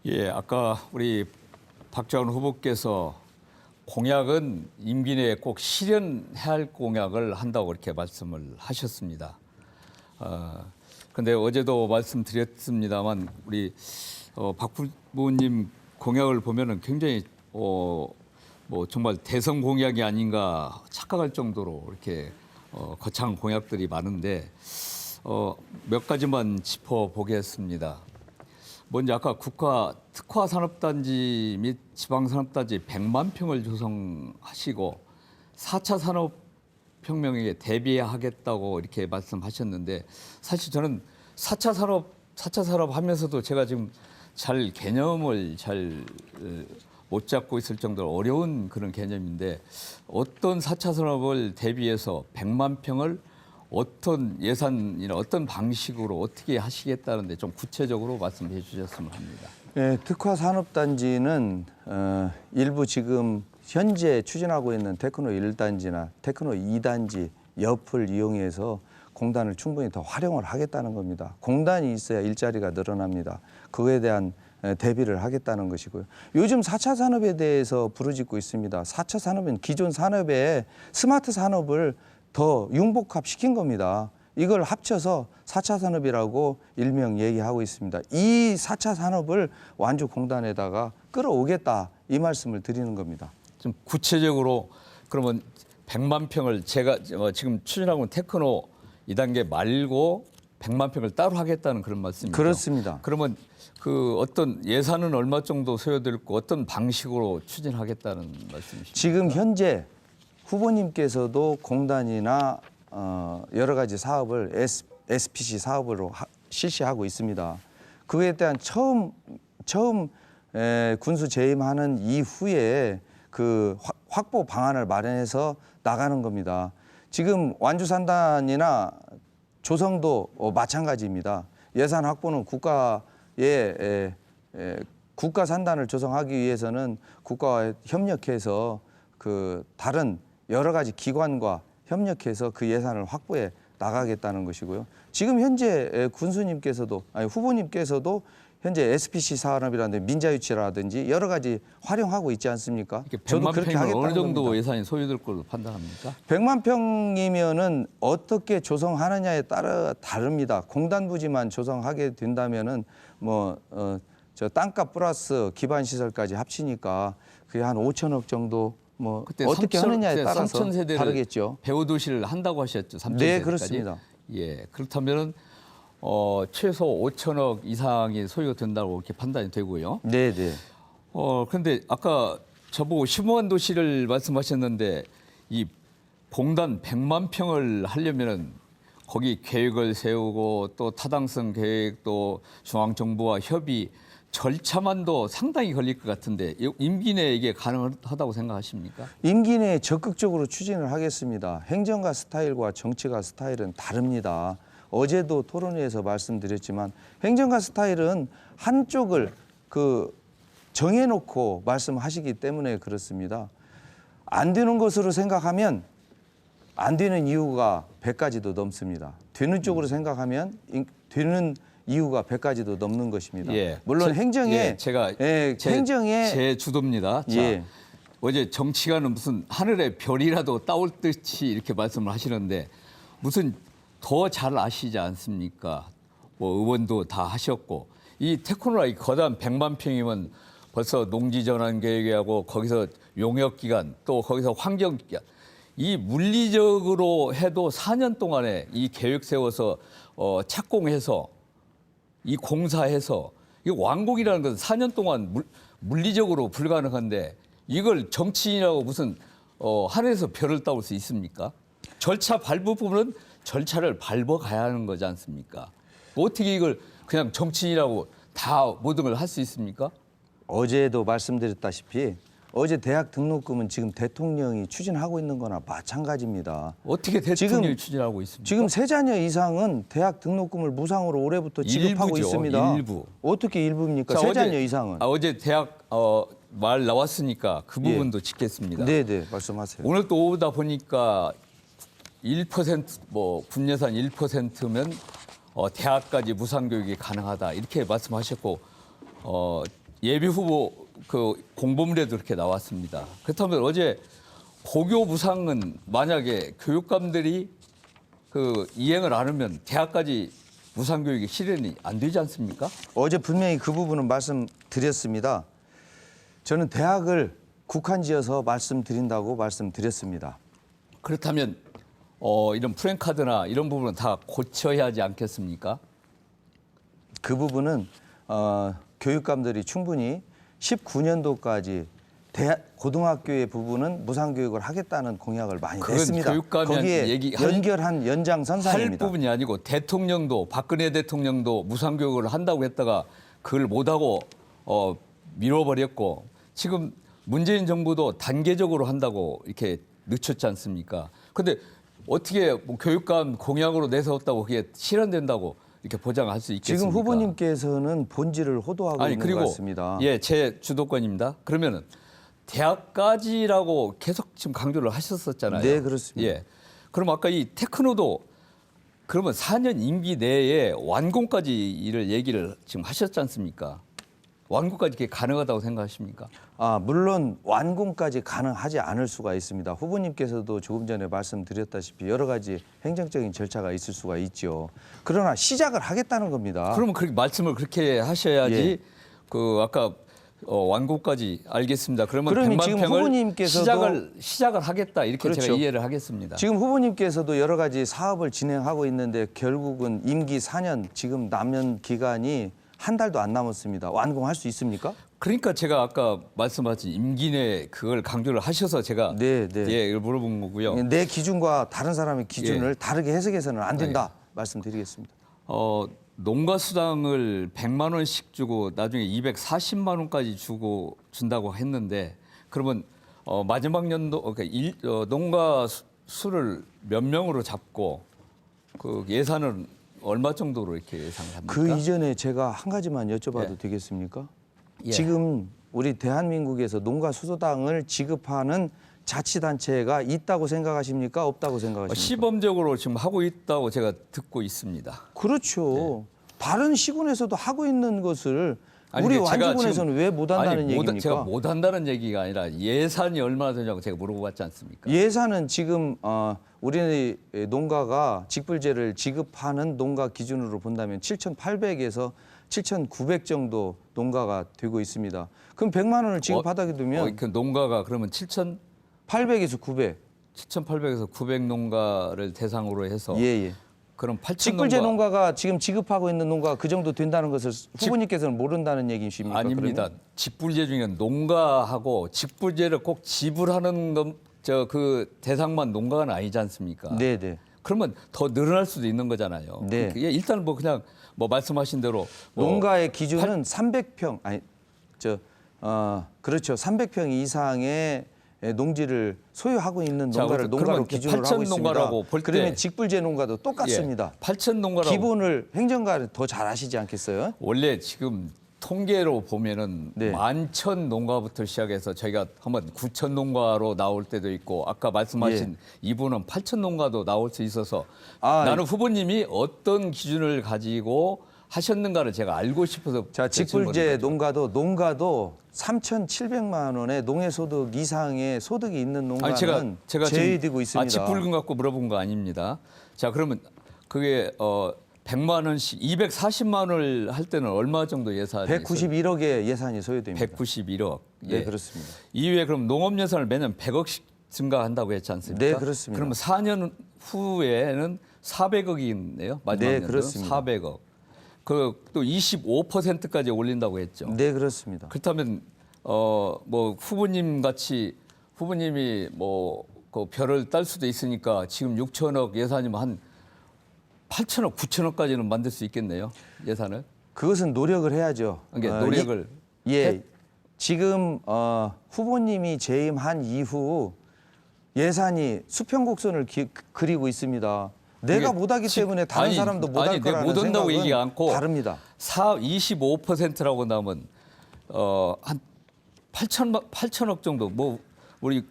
예, 아까 우리 박지원 후보께서 공약은 임기 내에 꼭 실현해야 할 공약을 한다고 이렇게 말씀을 하셨습니다. 그런데 어제도 말씀드렸습니다만 우리 박 후보님 공약을 보면은 굉장히 뭐 정말 대선 공약이 아닌가 착각할 정도로 이렇게 거창한 공약들이 많은데 몇 가지만 짚어보겠습니다. 먼저 아까 국가 특화 산업단지 및 지방산업단지 100만 평을 조성하시고 4차 산업혁명에 대비하겠다고 이렇게 말씀하셨는데 사실 저는 4차 산업 하면서도 제가 지금 잘 개념을 잘 못 잡고 있을 정도로 어려운 그런 개념인데 어떤 4차 산업을 대비해서 100만 평을 어떤 예산이나 어떤 방식으로 어떻게 하시겠다는데 좀 구체적으로 말씀해 주셨으면 합니다. 네, 특화 산업단지는 일부 지금 현재 추진하고 있는 테크노 1단지나 테크노 2단지 옆을 이용해서 공단을 충분히 더 활용을 하겠다는 겁니다. 공단이 있어야 일자리가 늘어납니다. 그거에 대한 대비를 하겠다는 것이고요. 요즘 4차 산업에 대해서 부르짖고 있습니다. 4차 산업은 기존 산업에 스마트 산업을 더 융복합시킨 겁니다. 이걸 합쳐서 4차 산업이라고 일명 얘기하고 있습니다. 이 4차 산업을 완주 공단에다가 끌어오겠다 이 말씀을 드리는 겁니다. 좀 구체적으로 그러면 100만 평을 제가 지금 추진하고 있는 테크노 2단계 말고 100만 평을 따로 하겠다는 그런 말씀이죠. 그렇습니다. 그러면 그 어떤 예산은 얼마 정도 소요될 거 어떤 방식으로 추진하겠다는 말씀이십니까? 지금 현재 후보님께서도 공단이나 여러 가지 사업을 SPC 사업으로 실시하고 있습니다. 그에 대한 처음 군수 재임하는 이후에 그 확보 방안을 마련해서 나가는 겁니다. 지금 완주 산단이나 조성도 마찬가지입니다. 예산 확보는 국가 산단을 조성하기 위해서는 국가와 협력해서 그 다른 여러 가지 기관과 협력해서 그 예산을 확보해 나가겠다는 것이고요. 지금 현재 후보님께서도 현재 SPC 산업이라든지 민자유치라든지 여러 가지 활용하고 있지 않습니까? 이렇게 저도 100만 그렇게 평이면 하겠다는 어느 정도 겁니다. 예산이 소요될 걸로 판단합니까? 100만 평이면은 어떻게 조성하느냐에 따라 다릅니다. 공단 부지만 조성하게 된다면은 저 땅값 플러스 기반 시설까지 합치니까 그게 한 5천억 정도 뭐 그때 어떻게 하느냐에 따라서 3천 세대를 다르겠죠. 배후 도시를 한다고 하셨죠. 3천 네, 세대까지. 그렇습니다. 예, 그렇다면은 최소 5천억 이상이 소요가 된다고 이렇게 판단이 되고요. 네, 네. 그런데 아까 저보고 15만 도시를 말씀하셨는데 이 공단 100만 평을 하려면은 거기 계획을 세우고 또 타당성 계획 또 중앙정부와 협의 절차만도 상당히 걸릴 것 같은데 임기 내에 이게 가능하다고 생각하십니까? 임기 내에 적극적으로 추진을 하겠습니다. 행정가 스타일과 정치가 스타일은 다릅니다. 어제도 토론회에서 말씀드렸지만 행정가 스타일은 한쪽을 정해놓고 말씀하시기 때문에 그렇습니다. 안 되는 것으로 생각하면 안 되는 이유가 100가지도 넘습니다. 되는 쪽으로 생각하면 되는 이유가 100가지도 넘는 것입니다. 예. 물론 행정에 제가 행정에 제 주도입니다. 자, 예. 어제 정치가는 무슨 하늘의 별이라도 따올 듯이 이렇게 말씀을 하시는데 무슨 더 잘 아시지 않습니까? 뭐 의원도 다 하셨고 이 테크노라 이 거대한 100만 평이면 벌써 농지 전환 계획하고 거기서 용역 기간 또 거기서 환경 기간 이 물리적으로 해도 4년 동안에 이 계획 세워서 착공해서 이 공사해서 이 완공이라는 것은 4년 동안 물리적으로 불가능한데 이걸 정치인이라고 무슨 하늘에서 별을 따올 수 있습니까? 절차 밟을 부분은 절차를 밟아가야 하는 거지 않습니까? 어떻게 이걸 그냥 정치인이라고 다 모든 걸 할 수 있습니까? 어제도 말씀드렸다시피 어제 대학 등록금은 지금 대통령이 추진하고 있는 거나 마찬가지입니다. 어떻게 대통령이 추진하고 있습니까? 지금 세 자녀 이상은 대학 등록금을 무상으로 올해부터 지급하고 일부죠, 있습니다. 일부. 어떻게 일부입니까? 자, 세 자녀 이상은. 어제 대학 말 나왔으니까 그 부분도 짚겠습니다. 네, 네, 말씀하세요. 오늘 또 오다 보니까 1% 군 예산 1%면 대학까지 무상 교육이 가능하다 이렇게 말씀하셨고 예비 후보 그 공보문에도 이렇게 나왔습니다. 그렇다면 어제 고교 무상은 만약에 교육감들이 그 이행을 안 하면 대학까지 무상 교육이 실현이 안 되지 않습니까? 어제 분명히 그 부분은 말씀드렸습니다. 저는 대학을 국한지어서 말씀드린다고 말씀드렸습니다. 그렇다면 이런 프랜카드나 이런 부분은 다 고쳐야 하지 않겠습니까? 그 부분은 교육감들이 충분히 19년도까지 고등학교의 부분은 무상교육을 하겠다는 공약을 많이 그건 냈습니다. 교육감이 거기에 연결한 할 연장선상입니다. 부분이 아니고 대통령도 박근혜 대통령도 무상교육을 한다고 했다가 그걸 못하고 미뤄버렸고 지금 문재인 정부도 단계적으로 한다고 이렇게 늦췄지 않습니까? 그런데 어떻게 뭐 교육감 공약으로 내세웠다고 그게 실현된다고 이렇게 보장할 수 있겠습니까? 지금 후보님께서는 본질을 호도하고 있는 그리고 것 같습니다. 예, 제 주도권입니다. 그러면은 대학까지라고 계속 지금 강조를 하셨었잖아요. 네, 그렇습니다. 예. 그럼 아까 이 테크노도 그러면 4년 임기 내에 완공까지 이를 얘기를 지금 하셨지 않습니까? 완공까지 그게 가능하다고 생각하십니까? 물론 완공까지 가능하지 않을 수가 있습니다. 후보님께서도 조금 전에 말씀드렸다시피 여러 가지 행정적인 절차가 있을 수가 있죠. 그러나 시작을 하겠다는 겁니다. 그러면 그렇게 말씀을 그렇게 하셔야지 예. 그 아까 완공까지 알겠습니다. 그러면 그러면 100만 지금 평을 후보님께서도 시작을 하겠다 이렇게 그렇죠. 제가 이해를 하겠습니다. 지금 후보님께서도 여러 가지 사업을 진행하고 있는데 결국은 임기 4년 지금 남은 기간이 한 달도 안 남았습니다. 완공할 수 있습니까? 그러니까 제가 아까 말씀하신 임기 내 그걸 강조를 하셔서 제가 네. 예, 이걸 물어본 거고요. 내 기준과 다른 사람의 기준을 예. 다르게 해석해서는 안 된다 말씀드리겠습니다. 농가 수당을 100만 원씩 주고 나중에 240만 원까지 준다고 했는데 그러면 마지막 연도 그러니까 농가 수를 몇 명으로 잡고 그 예산은 얼마 정도로 이렇게 예상을 합니까? 그 이전에 제가 한 가지만 여쭤봐도 예. 되겠습니까? 예. 지금 우리 대한민국에서 농가 수당을 지급하는 자치단체가 있다고 생각하십니까? 없다고 생각하십니까? 시범적으로 지금 하고 있다고 제가 듣고 있습니다. 그렇죠. 다른 시군에서도 하고 있는 것을 아니, 우리 제가 완주군에서는 왜 못한다는 아니, 얘기입니까? 제가 못한다는 얘기가 아니라 예산이 얼마나 되냐고 제가 물어봤지 않습니까? 예산은 지금 우리 농가가 직불제를 지급하는 농가 기준으로 본다면 7,800에서 7,900 정도 농가가 되고 있습니다. 그럼 100만 원을 지급하게 되면 그 농가가 그러면 800에서 900. 7,800에서 900 농가를 대상으로 해서 예. 그럼 8,000 직불제 농가 농가가 지금 지급하고 있는 농가가 그 정도 된다는 것을 후보님께서는 모른다는 얘기십니까? 아닙니다. 그러면? 직불제 중에 농가하고 직불제를 꼭 지불하는 그 대상만 농가는 아니지 않습니까? 네네. 그러면 더 늘어날 수도 있는 거잖아요. 네. 그게 일단 뭐 그냥 뭐 말씀하신 대로 농가의 기준은 300평 그렇죠. 300평 이상의 농지를 소유하고 있는 자, 농가를 농가로 그러면 기준으로 8,000 하고 있습니다. 농가라고 볼 때- 그러면 직불제 농가도 똑같습니다. 8,000 농가라고 기본을 행정가를 더 잘 아시지 않겠어요? 원래 지금 통계로 보면은 네. 11,000 농가부터 시작해서 저희가 한번 9,000 농가로 나올 때도 있고 아까 말씀하신 이분은 8,000 농가도 나올 수 있어서 나는 후보님이 어떤 기준을 가지고 하셨는가를 제가 알고 싶어서 자, 질문을 직불제 거죠. 농가도 3,700만 원의 농해소득 이상의 소득이 있는 농가는 아니 제가 제외되고 있습니다. 직불금 갖고 물어본 거 아닙니다. 자 그러면 그게 100만 원씩 240만 원을 할 때는 얼마 정도 예산이 191억의 예산이 소요됩니다. 191억. 네, 그렇습니다. 이후에 그럼 농업 예산을 매년 100억씩 증가한다고 했지 않습니까? 네, 그렇습니다. 그러면 4년 후에는 400억이네요. 마지막 네, 연도는 그렇습니다. 400억. 그 또 25%까지 올린다고 했죠. 네, 그렇습니다. 그렇다면 뭐 후보님 같이 후보님이 뭐 그 별을 딸 수도 있으니까 지금 6천억 예산이면 한 8천억, 9천억까지는 만들 수 있겠네요. 예산을. 그것은 노력을 해야죠. 그러니까 노력을 예. 지금 후보님이 재임한 이후 예산이 수평곡선을 그리고 있습니다. 내가 이게 못하기 때문에 다른 사람도 못할 내가 거라는 못 한다고 생각은 얘기 않고 다릅니다. 25%라고 나면 한 8천억 정도 뭐 우리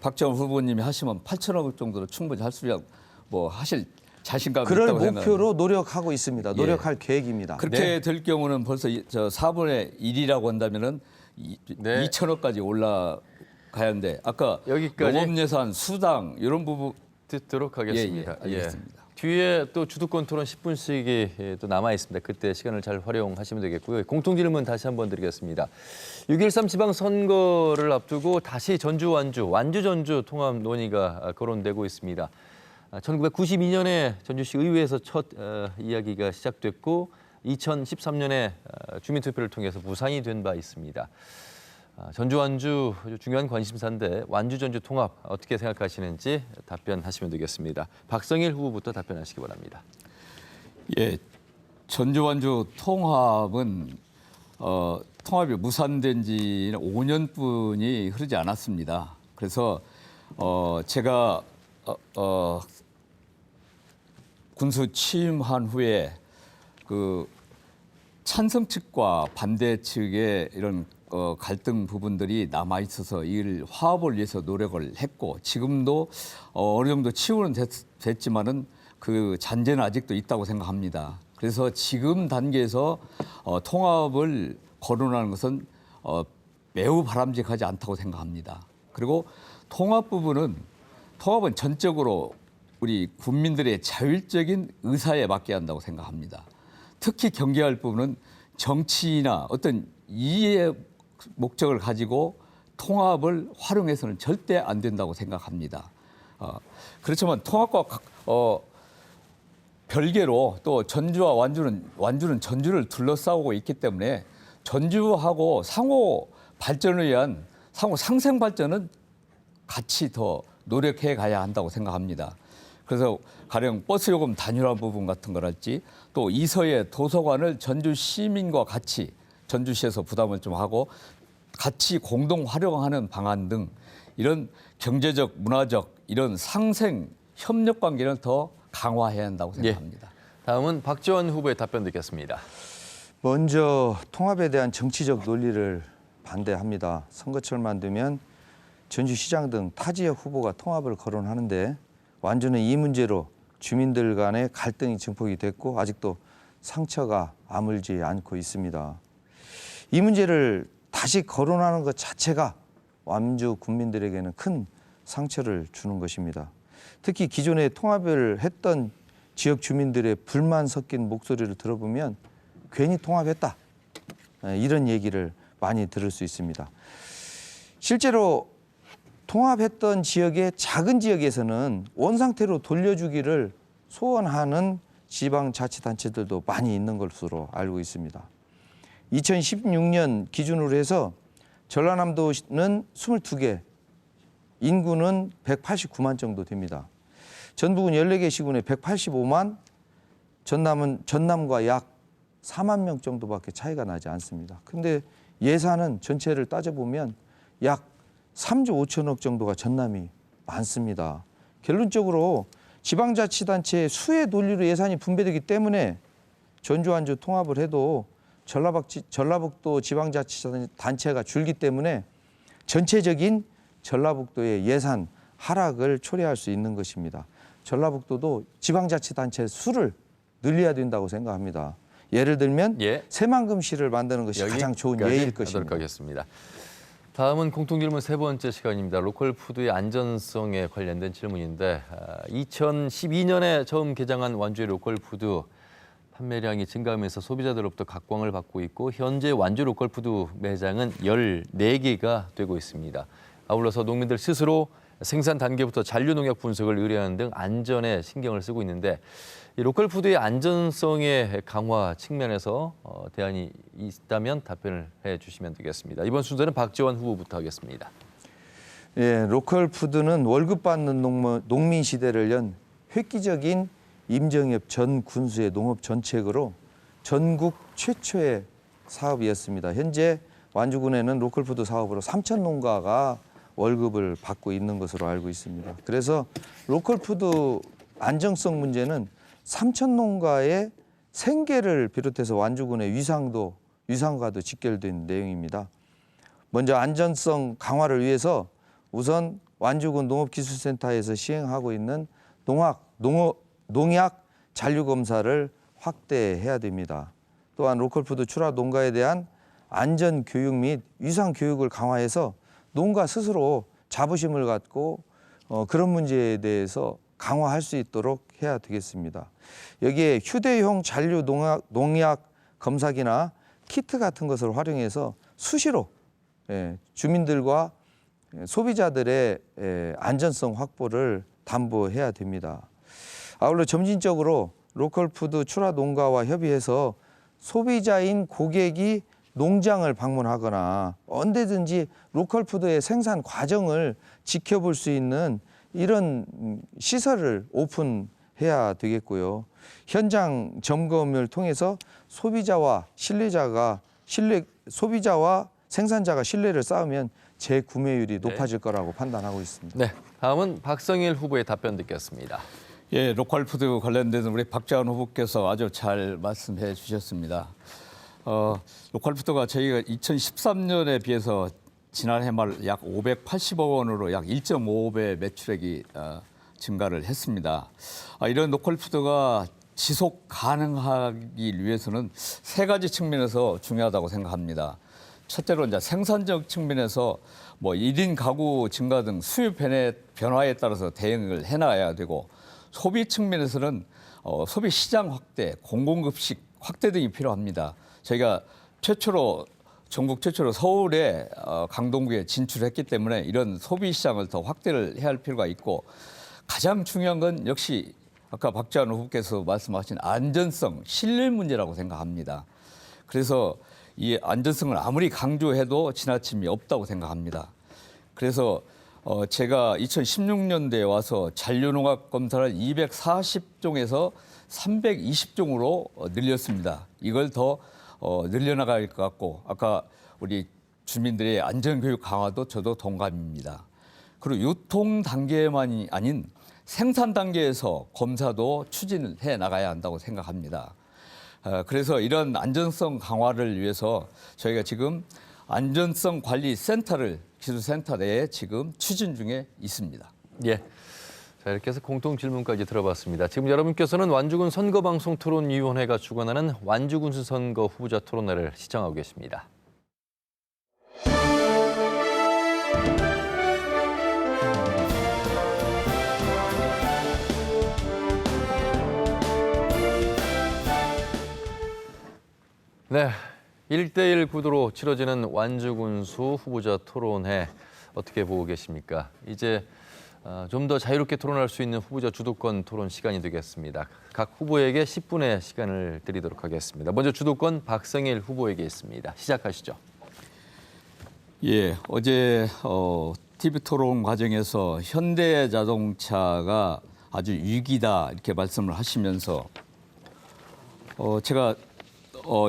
박정원 후보님이 하시면 8천억 정도로 충분히 할 수 있고 뭐 하실 자신감이 그럴 있다고 생각합니다. 목표로 노력하고 있습니다. 노력할 계획입니다. 그렇게 될 경우는 벌써 저 4분의 1이라고 한다면은 네. 2천억까지 올라가야 하는데 아까 여기까지. 농업예산, 수당 이런 부분 듣도록 하겠습니다. 알겠습니다. 뒤에 또 주도권 토론 10분씩이 또 남아 있습니다. 그때 시간을 잘 활용하시면 되겠고요. 공통질문 다시 한번 드리겠습니다. 6.13 지방선거를 앞두고 다시 전주 전주 통합 논의가 거론되고 있습니다. 1992년에 전주시 의회에서 첫 이야기가 시작됐고 2013년에 주민투표를 통해서 무산이 된 바 있습니다. 전주 완주 중요한 관심사인데 완주 전주 통합 어떻게 생각하시는지 답변하시면 되겠습니다. 박성일 후보부터 답변하시기 바랍니다. 예, 전주 완주 통합은 통합이 무산된 지는 5년뿐이 흐르지 않았습니다. 그래서 제가 군수 취임한 후에 그 찬성 측과 반대 측의 이런 갈등 부분들이 남아 있어서 이를 화합을 위해서 노력을 했고 지금도 어느 정도 치유는 됐지만은 그 잔재는 아직도 있다고 생각합니다. 그래서 지금 단계에서 통합을 거론하는 것은 매우 바람직하지 않다고 생각합니다. 그리고 통합은 전적으로 우리 국민들의 자율적인 의사에 맡겨야 한다고 생각합니다. 특히 경계할 부분은 정치나 어떤 이해의 목적을 가지고 통합을 활용해서는 절대 안 된다고 생각합니다. 그렇지만 통합과 별개로 또 전주와 완주는 전주를 둘러싸고 있기 때문에 전주하고 상호 발전을 위한 상호 상생 발전은 같이 더 노력해 가야 한다고 생각합니다. 그래서 가령 버스 요금 단일화 부분 같은 거랄지 또 이서의 도서관을 전주 시민과 같이 전주시에서 부담을 좀 하고 같이 공동 활용하는 방안 등 이런 경제적, 문화적 이런 상생 협력 관계를 더 강화해야 한다고 생각합니다. 다음은 박지원 후보의 답변 듣겠습니다. 먼저 통합에 대한 정치적 논리를 반대합니다. 선거철만 되면 전주시장 등 타 지역 후보가 통합을 거론하는데 완주는 이 문제로 주민들 간의 갈등이 증폭이 됐고 아직도 상처가 아물지 않고 있습니다. 이 문제를 다시 거론하는 것 자체가 완주 국민들에게는 큰 상처를 주는 것입니다. 특히 기존에 통합을 했던 지역 주민들의 불만 섞인 목소리를 들어보면 괜히 통합했다, 이런 얘기를 많이 들을 수 있습니다. 실제로 통합했던 지역의 작은 지역에서는 원상태로 돌려주기를 소원하는 지방자치단체들도 많이 있는 것으로 알고 있습니다. 2016년 기준으로 해서 전라남도는 22개, 인구는 189만 정도 됩니다. 전북은 14개 시군에 185만, 전남과 약 4만 명 정도밖에 차이가 나지 않습니다. 근데 예산은 전체를 따져보면 약 3조 5천억 정도가 전남이 많습니다. 결론적으로 지방자치단체의 수의 논리로 예산이 분배되기 때문에 전주 완주 통합을 해도 전라북도 지방자치단체가 줄기 때문에 전체적인 전라북도의 예산 하락을 초래할 수 있는 것입니다. 전라북도도 지방자치단체 수를 늘려야 된다고 생각합니다. 예를 들면 새만금시를 만드는 것이 가장 좋은 예일 것입니다. 하겠습니다. 다음은 공통질문 세 번째 시간입니다. 로컬푸드의 안전성에 관련된 질문인데 2012년에 처음 개장한 완주의 로컬푸드 판매량이 증가하면서 소비자들로부터 각광을 받고 있고 현재 완주 로컬푸드 매장은 14개가 되고 있습니다. 아울러서 농민들 스스로 생산 단계부터 잔류농약 분석을 의뢰하는 등 안전에 신경을 쓰고 있는데 이 로컬푸드의 안전성의 강화 측면에서 대안이 있다면 답변을 해주시면 되겠습니다. 이번 순서는 박지원 후보부터 하겠습니다. 예, 로컬푸드는 월급 받는 농민 시대를 연 획기적인 임정협 전 군수의 농업 정책으로 전국 최초의 사업이었습니다. 현재 완주군에는 로컬푸드 사업으로 3천 농가가 월급을 받고 있는 것으로 알고 있습니다. 그래서 로컬푸드 안정성 문제는 3천 농가의 생계를 비롯해서 완주군의 위상과도 직결된 내용입니다. 먼저 안전성 강화를 위해서 우선 완주군 농업기술센터에서 시행하고 있는 농약 잔류 검사를 확대해야 됩니다. 또한 로컬푸드 출하 농가에 대한 안전 교육 및 위상 교육을 강화해서 농가 스스로 자부심을 갖고 그런 문제에 대해서 강화할 수 있도록 해야 되겠습니다. 여기에 휴대용 잔류 농약 검사기나 키트 같은 것을 활용해서 수시로 주민들과 소비자들의 안전성 확보를 담보해야 됩니다. 아울러 점진적으로 로컬푸드 출하 농가와 협의해서 소비자인 고객이 농장을 방문하거나 언제든지 로컬푸드의 생산 과정을 지켜볼 수 있는 이런 시설을 오픈해야 되겠고요. 현장 점검을 통해서 소비자와 생산자가 신뢰를 쌓으면 재구매율이 높아질 거라고 판단하고 있습니다. 네, 다음은 박성일 후보의 답변 듣겠습니다. 예, 로컬푸드 관련된 우리 박지원 후보께서 아주 잘 말씀해 주셨습니다. 로컬푸드가 저희가 2013년에 비해서 지난해 말 약 580억 원으로 약 1.5배 매출액이 증가를 했습니다. 이런 로컬푸드가 지속 가능하기 위해서는 세 가지 측면에서 중요하다고 생각합니다. 첫째로 이제 생산적 측면에서 뭐 1인 가구 증가 등 수요 변화에 따라서 대응을 해나가야 되고 소비 측면에서는 소비 시장 확대, 공공급식 확대 등이 필요합니다. 저희가 전국 최초로 서울에 강동구에 진출했기 때문에 이런 소비 시장을 더 확대를 해야 할 필요가 있고 가장 중요한 건 역시 아까 박지원 후보께서 말씀하신 안전성, 신뢰 문제라고 생각합니다. 그래서 이 안전성을 아무리 강조해도 지나침이 없다고 생각합니다. 그래서 제가 2016년도에 와서 잔류농약 검사를 240종에서 320종으로 늘렸습니다. 이걸 더 늘려나갈 것 같고 아까 우리 주민들의 안전교육 강화도 저도 동감입니다. 그리고 유통 단계만이 아닌 생산 단계에서 검사도 추진을 해 나가야 한다고 생각합니다. 그래서 이런 안전성 강화를 위해서 저희가 지금 안전성 관리 센터를 기술센터 내에 지금 추진 중에 있습니다. 예. 자, 이렇게 해서 공통 질문까지 들어봤습니다. 지금 여러분께서는 완주군 선거방송토론위원회가 주관하는 완주군수 선거 후보자 토론회를 시청하고 계십니다. 네, 1대1 구도로 치러지는 완주군수 후보자 토론회 어떻게 보고 계십니까? 이제 좀 더 자유롭게 토론할 수 있는 후보자 주도권 토론 시간이 되겠습니다. 각 후보에게 10분의 시간을 드리도록 하겠습니다. 먼저 주도권 박성일 후보에게 있습니다. 시작하시죠. 예, 어제 TV 토론 과정에서 현대자동차가 아주 위기다 이렇게 말씀을 하시면서 제가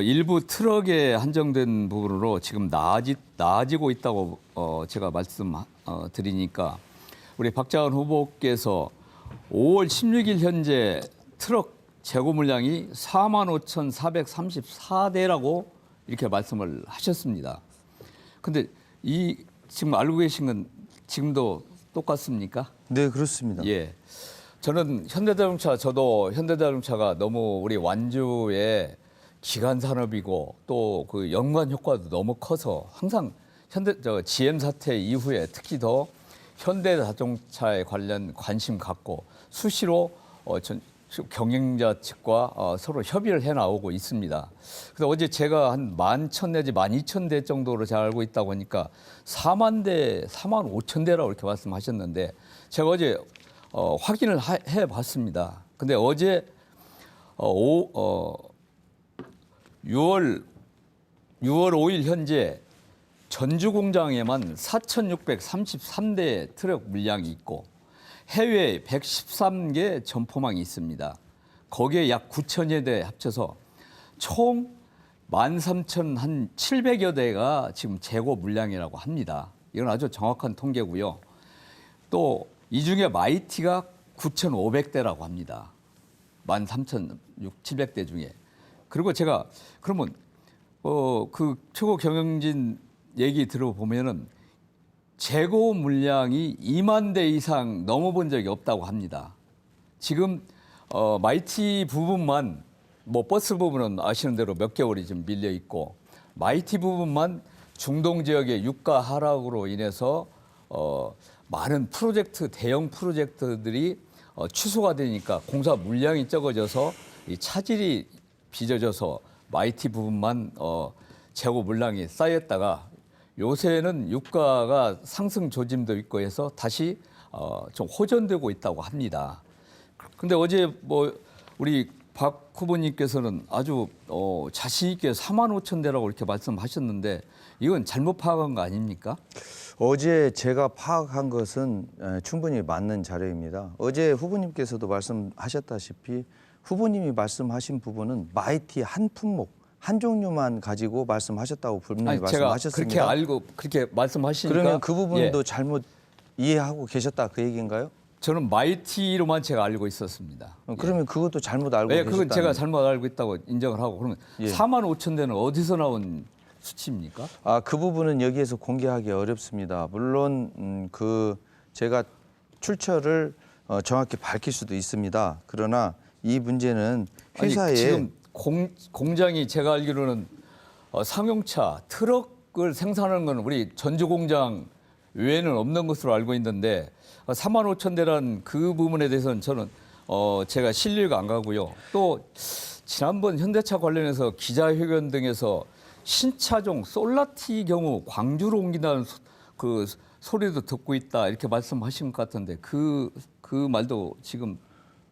일부 트럭에 한정된 부분으로 지금 나아지고 있다고 제가 말씀드리니까 우리 박자원 후보께서 5월 16일 현재 트럭 재고 물량이 45,434대라고 이렇게 말씀을 하셨습니다. 근데 이 지금 알고 계신 건 지금도 똑같습니까? 네, 그렇습니다. 예. 저도 현대자동차가 너무 우리 완주의 기간 산업이고 또 그 연관 효과도 너무 커서 항상 GM 사태 이후에 특히 더 현대자동차에 관련 관심 갖고 수시로 경영자 측과 서로 협의를 해 나오고 있습니다. 그래서 어제 제가 한 11,000 내지 12,000대 정도로 잘 알고 있다고 하니까 4만 대, 4만 5천 대라고 이렇게 말씀하셨는데 제가 어제 확인을 해 봤습니다. 근데 어제 6월 5일 현재 전주 공장에만 4,633대 트럭 물량이 있고 해외에 113개 점포망이 있습니다. 거기에 약 9,000여 대 합쳐서 총 13,700여 대가 지금 재고 물량이라고 합니다. 이건 아주 정확한 통계고요. 또 이 중에 마이티가 9,500대라고 합니다. 13,700대 중에. 그리고 제가 그러면 그 최고 경영진 얘기 들어보면은 재고 물량이 2만 대 이상 넘어본 적이 없다고 합니다. 지금 마이티 부분만 뭐 버스 부분은 아시는 대로 몇 개월이 좀 밀려 있고 마이티 부분만 중동 지역의 유가 하락으로 인해서 많은 대형 프로젝트들이 취소가 되니까 공사 물량이 적어져서 이 차질이 빚어져서 마이티 부분만 재고 물량이 쌓였다가 요새는 유가가 상승 조짐도 있고 해서 다시 좀 호전되고 있다고 합니다. 근데 어제 뭐 우리 박 후보님께서는 아주 자신 있게 4만 5천 대라고 이렇게 말씀하셨는데 이건 잘못 파악한 거 아닙니까? 어제 제가 파악한 것은 충분히 맞는 자료입니다. 어제 후보님께서도 말씀하셨다시피 후보님이 말씀하신 부분은 마이티 한 품목, 한 종류만 가지고 말씀하셨다고 분명히 말씀하셨습니다. 제가 그렇게 알고 그렇게 말씀하시니까 그러면 그 부분도 예. 잘못 이해하고 계셨다 그 얘기인가요? 저는 마이티로만 제가 알고 있었습니다. 그러면 그것도 잘못 알고 계셨다. 그건 제가 잘못 알고 있다고 인정을 하고 그러면 4만 5천 대는 어디서 나온 수치입니까? 그 부분은 여기에서 공개하기 어렵습니다. 물론 제가 출처를 정확히 밝힐 수도 있습니다. 그러나 이 문제는 회사에 지금 공장이 제가 알기로는 상용차 트럭을 생산하는 건 우리 전주 공장 외에는 없는 것으로 알고 있는데 4만 5천 대란 그 부분에 대해서는 저는 제가 신뢰가 안 가고요. 또 지난번 현대차 관련해서 기자회견 등에서 신차종 솔라티 경우 광주로 옮긴다는 그 소리도 듣고 있다 이렇게 말씀하신 것 같은데 그 말도 지금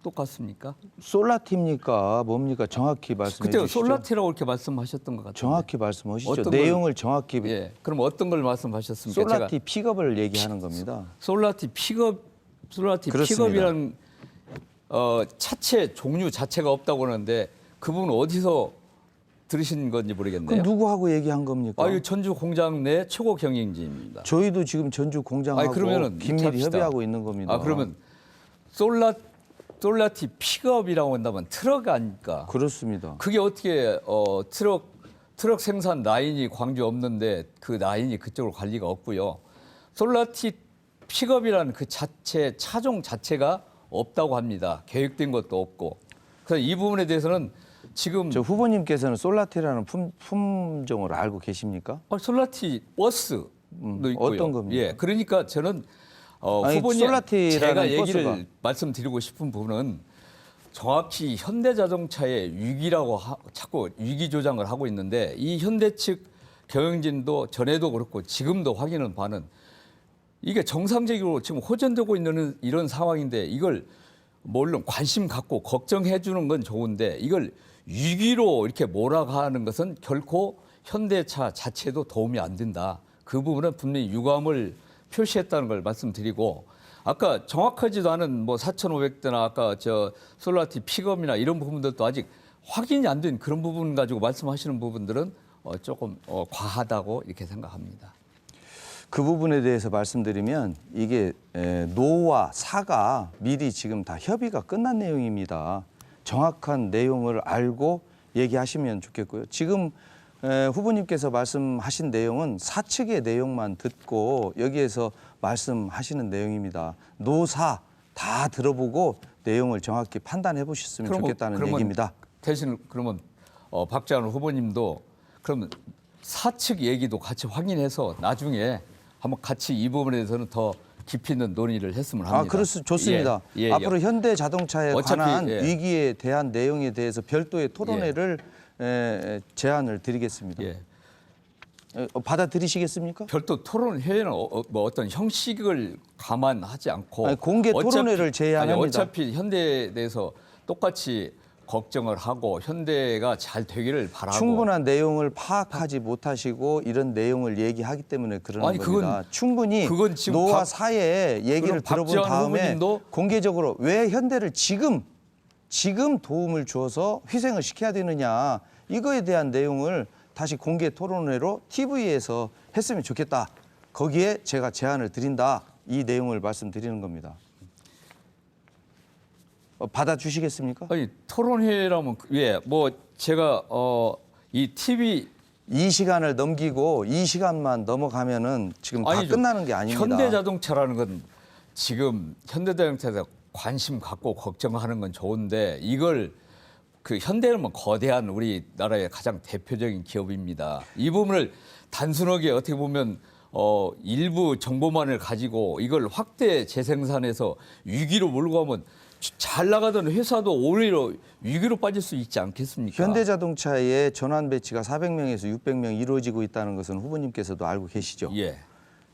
똑같습니까? 솔라티입니까? 뭡니까? 정확히 말씀해 그때 주시죠. 솔라티라고 이렇게 말씀하셨던 것 같은데. 정확히 말씀하시죠. 어떤 내용을 정확히. 예. 그럼 어떤 걸 말씀하셨습니까? 솔라티 픽업을 얘기하는 겁니다. 솔라티 그렇습니다. 픽업이라는 차체 종류 자체가 없다고 하는데 그 부분은 어디서 들으신 건지 모르겠네요. 그럼 누구하고 얘기한 겁니까? 이 전주 공장 내 최고 경영진입니다. 저희도 지금 전주 공장하고 그러면은 긴밀히 합시다. 협의하고 있는 겁니다. 그러면 솔라티 픽업이라고 한다면 트럭 아닙니까? 그렇습니다. 그게 어떻게 트럭 생산 라인이 광주 없는데 그 라인이 그쪽으로 관리가 없고요. 솔라티 픽업이라는 그 차종 자체가 없다고 합니다. 계획된 것도 없고. 그래서 이 부분에 대해서는 지금 저 후보님께서는 솔라티라는 품종을 알고 계십니까? 솔라티 버스도 있고요. 어떤 겁니까? 예, 그러니까 저는 아니, 후보님 솔라티라는 제가 얘기를 버스가. 말씀드리고 싶은 부분은 정확히 현대자동차의 위기라고 자꾸 위기 조장을 하고 있는데 이 현대 측 경영진도 전에도 그렇고 지금도 확인한 바는 이게 정상적으로 지금 호전되고 있는 이런 상황인데 이걸 물론 관심 갖고 걱정해 주는 건 좋은데 이걸 위기로 이렇게 몰아가는 것은 결코 현대차 자체도 도움이 안 된다. 그 부분은 분명히 유감을 표시했다는 걸 말씀드리고 아까 정확하지도 않은 뭐 4,500대나 아까 저 솔라티 픽업이나 이런 부분들도 아직 확인이 안 된 그런 부분 가지고 말씀하시는 부분들은 조금 과하다고 이렇게 생각합니다. 그 부분에 대해서 말씀드리면 이게 노와 사가 미리 지금 다 협의가 끝난 내용입니다. 정확한 내용을 알고 얘기하시면 좋겠고요. 지금 후보님께서 말씀하신 내용은 사측의 내용만 듣고 여기에서 말씀하시는 내용입니다. 노사 다 들어보고 내용을 정확히 판단해 보셨으면 좋겠다는 얘기입니다. 대신 그러면 박지원 후보님도 그러면 사측 얘기도 같이 확인해서 나중에 한번 같이 이 부분에 대해서는 더 깊이 있는 논의를 했으면 합니다. 좋습니다. 예, 앞으로 현대자동차에 어차피, 관한 예. 위기에 대한 내용에 대해서 별도의 토론회를 제안을 드리겠습니다. 예. 받아들이시겠습니까? 별도 토론회는 뭐 어떤 형식을 감안하지 않고 아니, 공개 토론회를 제안합니다. 어차피 현대에 대해서 똑같이 걱정을 하고 현대가 잘 되기를 바라고 충분한 내용을 파악하지 못하시고 이런 내용을 얘기하기 때문에 그러는 아니, 겁니다. 충분히 그건 지금 노와 사의 얘기를 그럼 들어본 박지원 다음에 후보님도 공개적으로 왜 현대를 지금 도움을 주어서 희생을 시켜야 되느냐 이거에 대한 내용을 다시 공개 토론회로 TV에서 했으면 좋겠다. 거기에 제가 제안을 드린다. 이 내용을 말씀드리는 겁니다. 받아주시겠습니까? 아니 토론회라면 뭐 제가 이 TV 이 시간을 넘기고 이 시간만 넘어가면은 지금 다 아니죠. 끝나는 게 아닙니다. 현대자동차라는 건 지금 현대자동차에서 관심 갖고 걱정하는 건 좋은데 이걸 그 현대는 뭐 거대한 우리나라의 가장 대표적인 기업입니다. 이 부분을 단순하게 어떻게 보면 일부 정보만을 가지고 이걸 확대 재생산해서 위기로 몰고 가면 잘 나가던 회사도 오히려 위기로 빠질 수 있지 않겠습니까? 현대자동차의 전환 배치가 400명에서 600명 이루어지고 있다는 것은 후보님께서도 알고 계시죠? 예.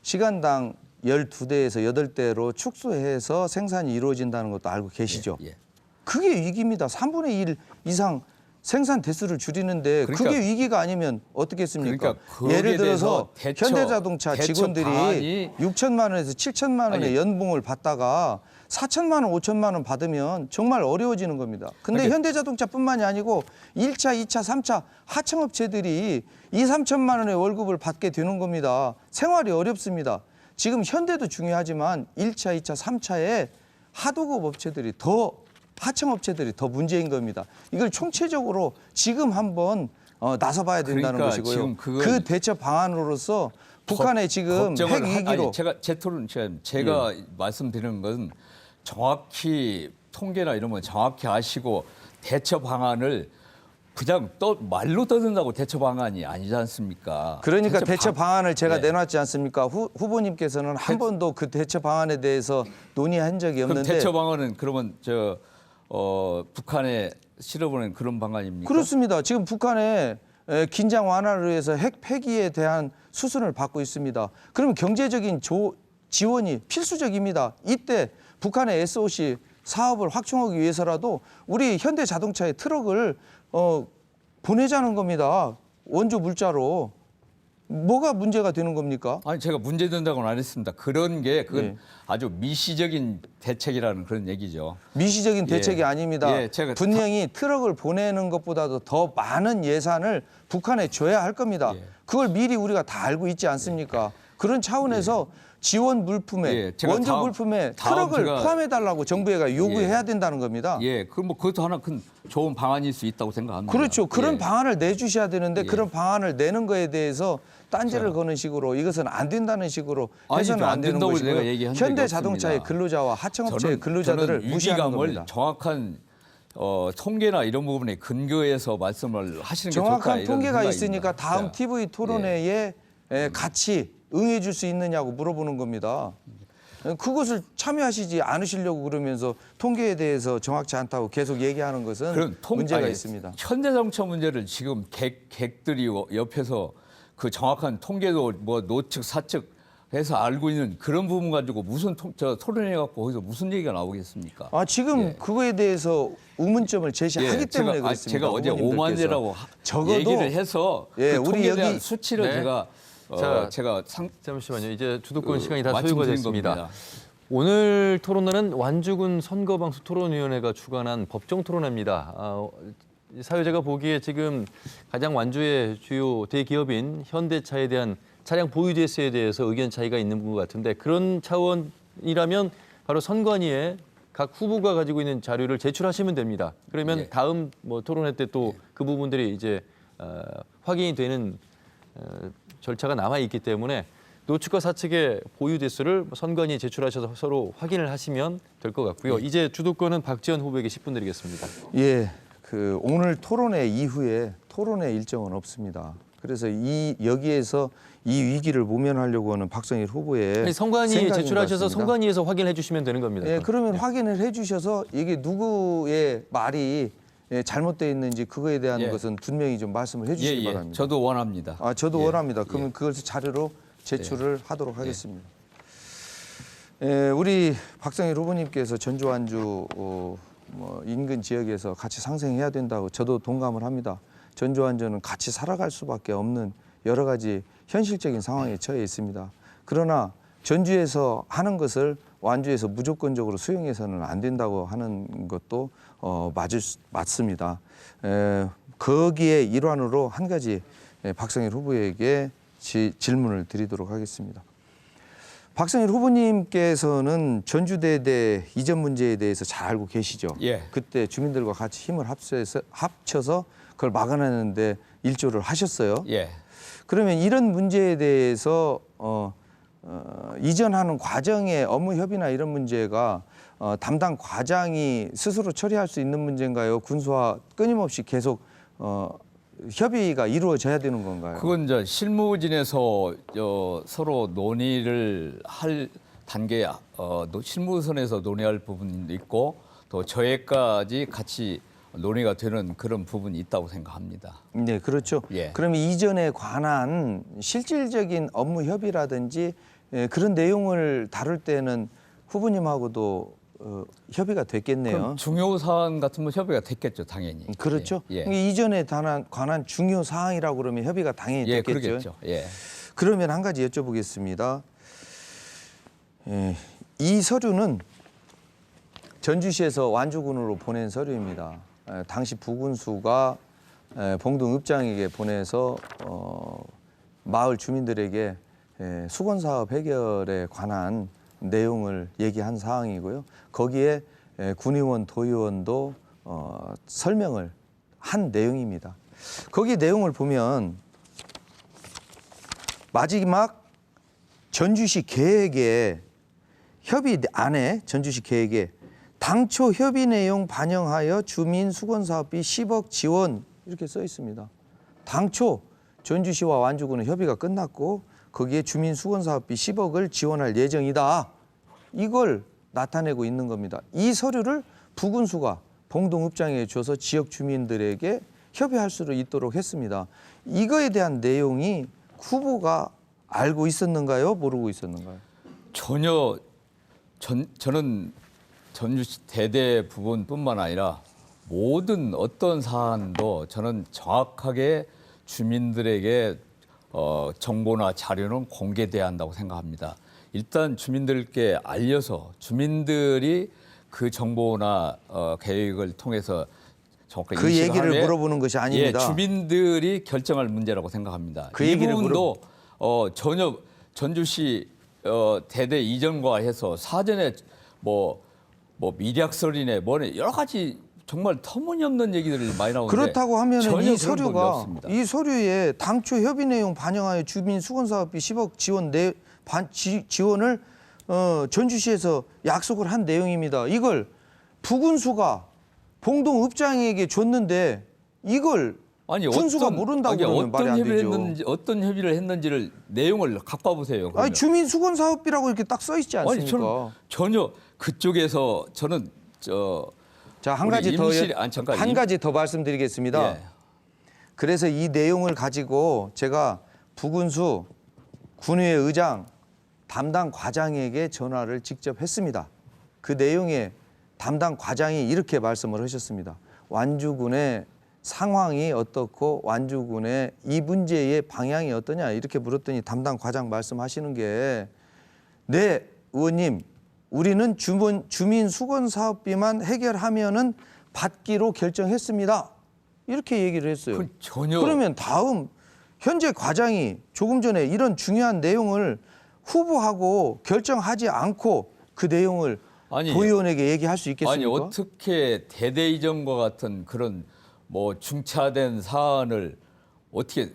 시간당 12대에서 8대로 축소해서 생산이 이루어진다는 것도 알고 계시죠? 예. 그게 위기입니다. 3분의 1 이상 생산 대수를 줄이는데 그러니까, 그게 위기가 아니면 어떻겠습니까? 그러니까 예를 들어서 대처 현대자동차 직원들이 방안이 6천만 원에서 7천만 원의 아니, 연봉을 받다가 4천만 원, 5천만 원 받으면 정말 어려워지는 겁니다. 근데 그러니까, 현대자동차뿐만이 아니고 1차, 2차, 3차 하청업체들이 2, 3천만 원의 월급을 받게 되는 겁니다. 생활이 어렵습니다. 지금 현대도 중요하지만 1차, 2차, 3차에 하도급 업체들이 하청업체들이 더 문제인 겁니다. 이걸 총체적으로 지금 한번 나서봐야 된다는 그러니까 것이고요. 지금 그 대처 방안으로서 북한의 지금 핵 위기로 제가 제 토론 제가 말씀드리는 건 정확히 통계나 이런 건 정확히 아시고 대처 방안을 그냥 말로 떠든다고 대처 방안이 아니지 않습니까? 그러니까 대처 방안을 제가 네. 내놨지 않습니까? 후보님께서는 한 번도 그 대처 방안에 대해서 논의한 적이 그럼 없는데 대처 방안은 그러면 북한에 실어보낸 그런 방안입니까? 그렇습니다. 지금 북한의 긴장 완화를 위해서 핵 폐기에 대한 수순을 받고 있습니다. 그러면 경제적인 지원이 필수적입니다. 이때 북한의 SOC 사업을 확충하기 위해서라도 우리 현대자동차의 트럭을 보내자는 겁니다. 원조 물자로. 뭐가 문제가 되는 겁니까? 아니 제가 문제 된다고는 안 했습니다. 그건 네. 아주 미시적인 대책이라는 그런 얘기죠. 미시적인 대책이 예. 아닙니다. 예, 제가 분명히 트럭을 보내는 것보다도 더 많은 예산을 북한에 줘야 할 겁니다. 예. 그걸 미리 우리가 다 알고 있지 않습니까? 그런 차원에서 지원 물품에 예, 제가 원조 다음- 물품에 다음 트럭을 제가- 포함해달라고 정부가 요구해야 된다는 겁니다. 예, 그것도 하나 큰 좋은 방안일 수 있다고 생각합니다. 그렇죠. 그런 예. 방안을 내주셔야 되는데 예. 그런 방안을 내는 거에 대해서 딴지를 거는 식으로 이것은 안 된다는 식으로 해서는 아니죠. 안 안 되는 된다고 것이고요. 내가 얘기한 적이 현대자동차의 없습니다. 근로자와 하청업체의 근로자들을 저는 무시하는 위기감을 겁니다. 정확한 통계나 이런 부분에 근거해서 말씀을 하시는 게 좋다. 정확한 이런 통계가 생각입니다. 있으니까 다음 자, TV 토론회에 같이 응해줄 수 있느냐고 물어보는 겁니다. 그것을 참여하시지 않으시려고 그러면서 통계에 대해서 정확치 않다고 계속 얘기하는 것은 그런 문제가 있습니다. 현대자동차 문제를 지금 객들이 옆에서 그 정확한 통계도 뭐 노측 사측 해서 알고 있는 그런 부분 가지고 무슨 토론회 갖고 거기서 무슨 얘기가 나오겠습니까? 지금 그거에 대해서 의문점을 제시하기 때문에 그렇습니다. 제가 어제 후보님들께서. 5만 대라고 적어도 얘기를 해서 예, 그 우리 통계에 대한 여기- 수치를 네. 제가 잠시만요. 이제 주도권 시간이 다 말씀드린 소요가 됐습니다. 겁니다. 오늘 토론회는 완주군 선거방수 토론위원회가 주관한 법정 토론회입니다. 사회자가 보기에 지금 가장 완주의 주요 대기업인 현대차에 대한 차량 보유 대세에 대해서 의견 차이가 있는 것 같은데 그런 차원이라면 바로 선관위에 각 후보가 가지고 있는 자료를 제출하시면 됩니다. 그러면 예. 다음 토론회 때 또 그 부분들이 이제 확인이 되는 절차가 남아 있기 때문에 노측과 사측의 보유 대수를 선관위에 제출하셔서 서로 확인을 하시면 될 것 같고요. 이제 주도권은 박지원 후보에게 10분 드리겠습니다. 예, 오늘 토론회 이후에 토론회 일정은 없습니다. 그래서 여기에서 이 위기를 모면하려고 하는 박성일 후보의 아니, 선관위에 생각인 것 제출하셔서 같습니다. 선관위에서 확인해 주시면 되는 겁니다. 예, 그러면 확인을 해주셔서 이게 누구의 말이 잘못되어 있는지 그거에 대한 예. 것은 분명히 좀 말씀을 해주시기 바랍니다. 저도 원합니다. 저도 예. 원합니다. 그러면 그것을 자료로 제출을 하도록 하겠습니다. 우리 박성일 후보님께서 전주 완주 인근 지역에서 같이 상생해야 된다고 저도 동감을 합니다. 전주 완주는 같이 살아갈 수밖에 없는 여러 가지 현실적인 상황에 처해 있습니다. 그러나 전주에서 하는 것을 완주에서 무조건적으로 수용해서는 안 된다고 하는 것도 맞습니다. 거기에 일환으로 한 가지 박성일 후보에게 질문을 드리도록 하겠습니다. 박성일 후보님께서는 전주대대 이전 문제에 대해서 잘 알고 계시죠? 예. 그때 주민들과 같이 힘을 합쳐서 그걸 막아내는데 일조를 하셨어요. 예. 그러면 이런 문제에 대해서 이전하는 과정의 업무 협의나 이런 문제가 담당 과장이 스스로 처리할 수 있는 문제인가요? 군수와 끊임없이 계속 협의가 이루어져야 되는 건가요? 그건 이제 실무진에서 서로 논의를 할 단계 실무선에서 논의할 부분도 있고 또 저희까지 같이 논의가 되는 그런 부분이 있다고 생각합니다. 네, 그렇죠. 예. 그러면 이전에 관한 실질적인 업무 협의라든지 그런 내용을 다룰 때는 후보님하고도 협의가 됐겠네요. 그럼 중요 사안 같은 건 협의가 됐겠죠, 당연히. 그렇죠. 예. 이전에 관한 중요 사항이라고 그러면 협의가 당연히 예, 됐겠죠. 그러겠죠. 예. 그러면 한 가지 여쭤보겠습니다. 이 서류는 전주시에서 완주군으로 보낸 서류입니다. 당시 부군수가 봉동읍장에게 보내서 마을 주민들에게 수건사업 해결에 관한 내용을 얘기한 사항이고요. 거기에 군의원, 도의원도 설명을 한 내용입니다. 거기 내용을 보면 마지막 전주시 계획에 협의 안에 전주시 계획에 당초 협의 내용 반영하여 주민 수건 사업비 10억 지원 이렇게 써 있습니다. 당초 전주시와 완주군은 협의가 끝났고 거기에 주민 수건 사업비 10억을 지원할 예정이다. 이걸 나타내고 있는 겁니다. 이 서류를 부군수가 봉동읍장에 줘서 지역 주민들에게 협의할 수 있도록 했습니다. 이거에 대한 내용이 후보가 알고 있었는가요? 모르고 있었는가요? 전혀 저는 전주시 대대 부분뿐만 아니라 모든 어떤 사안도 저는 정확하게 주민들에게 정보나 자료는 공개돼야 한다고 생각합니다. 일단 주민들께 알려서 주민들이 그 정보나 계획을 통해서 정확하게 그 인식을 얘기를 하되, 물어보는 것이 아닙니다. 예, 주민들이 결정할 문제라고 생각합니다. 그 이 얘기를 부분도 전혀 전주시 대대 이전과 해서 사전에 뭐 미략설이네 뭐네 여러 가지 정말 터무니없는 얘기들이 많이 나오는데 그렇다고 하면 전혀 이 그런 서류가 법이 없습니다. 이 서류에 당초 협의 내용 반영하여 주민 수건 사업비 10억 지원을 전주시에서 약속을 한 내용입니다. 이걸 부군수가 봉동읍장에게 줬는데 이걸 아니 군수가 모른다고 그러면 말이 안 되죠. 어떤 협의를 했는지를 내용을 갖고 와보세요. 그러면. 아니 주민 수건 사업비라고 이렇게 딱 써 있지 않습니까? 아니 저는 전혀 그쪽에서 저는 자, 한 우리 가지 더 임실- 아니, 잠깐, 한 가지 더 말씀드리겠습니다. 예. 그래서 이 내용을 가지고 제가 부군수 군의회 의장 담당 과장에게 전화를 직접 했습니다. 그 내용에 담당 과장이 이렇게 말씀을 하셨습니다. 완주군의 상황이 어떻고 완주군의 이 문제의 방향이 어떠냐 이렇게 물었더니 담당 과장 말씀하시는 게 네, 의원님 우리는 주민 수건 사업비만 해결하면은 받기로 결정했습니다. 이렇게 얘기를 했어요. 그건 전혀 그러면 다음 현재 과장이 조금 전에 이런 중요한 내용을 후보하고 결정하지 않고 그 내용을 아니, 도의원에게 얘기할 수 있겠습니까? 아니 어떻게 대대 이전과 같은 그런 뭐 중차된 사안을 어떻게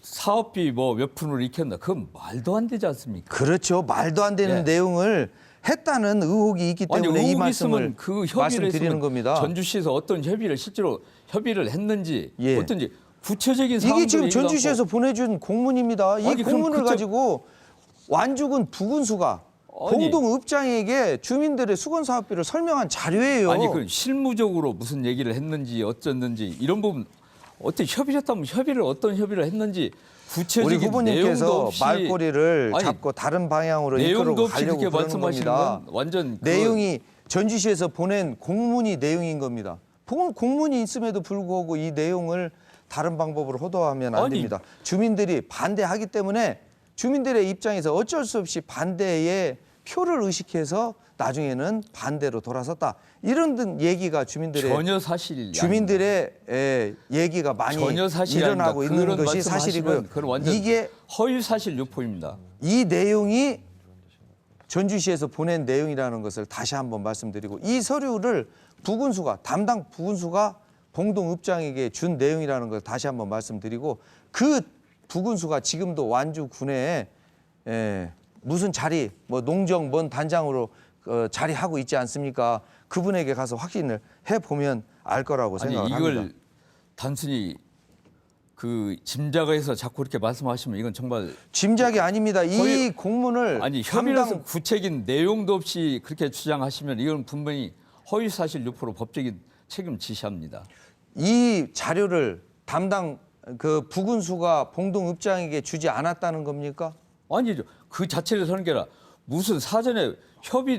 사업비 뭐 몇 푼을 익혔나 그건 말도 안 되지 않습니까? 그렇죠. 말도 안 되는 예. 내용을 했다는 의혹이 있기 아니 때문에 이 의혹이 말씀을 있으면 그 협의를 말씀드리는 했으면 겁니다. 전주시에서 어떤 협의를 실제로 협의를 했는지 예. 어떤지 구체적인 사항들을 이게 지금 얘기하고 전주시에서 보내준 공문입니다. 이 아니, 그럼 공문을 그쪽- 가지고 완주군 부군수가 아니. 봉동읍장에게 주민들의 수건 사업비를 설명한 자료예요. 아니 그 실무적으로 무슨 얘기를 했는지 어쩌는지 이런 부분 어떻게 협의를 했다면 협의를 어떤 협의를 했는지 우리 구체적인 내용도 후보님께서 없이 말꼬리를 아니, 잡고 다른 방향으로 내용도 이끌어 없이 가려고 그렇게 그러는 말씀하시는 겁니다. 건 완전 내용이 전주시에서 보낸 공문이 내용인 겁니다. 공문이 있음에도 불구하고 이 내용을 다른 방법으로 호도하면 안 아니. 됩니다. 주민들이 반대하기 때문에 주민들의 입장에서 어쩔 수 없이 반대의 표를 의식해서 나중에는 반대로 돌아섰다. 이런 얘기가 전혀 사실이 아닙니다. 주민들의 얘기가 많이 전혀 사실이 일어나고 아닙니다. 있는 그런 것이 말씀하시면 사실이고요. 그건 완전 이게 허위 사실 유포입니다. 이 내용이 전주시에서 보낸 내용이라는 것을 다시 한번 말씀드리고 이 서류를 담당 부군수가 봉동읍장에게 준 내용이라는 것을 다시 한번 말씀드리고 그 부군수가 지금도 완주군에 무슨 자리 뭐 농정 뭔 단장으로 자리하고 있지 않습니까? 그분에게 가서 확인을 해보면 알 거라고 아니 생각을 이걸 합니다. 단순히 그 짐작해서 자꾸 그렇게 말씀하시면 이건 정말 짐작이 아닙니다. 이 거의- 공문을 아니 협의라서 구체적인 내용도 없이 그렇게 주장하시면 이건 분명히 허위 사실 유포로 법적인 책임 지시합니다. 이 자료를 담당 그 부군수가 봉동읍장에게 주지 않았다는 겁니까? 아니죠. 그 자체를 서는 게 아니라 무슨 사전에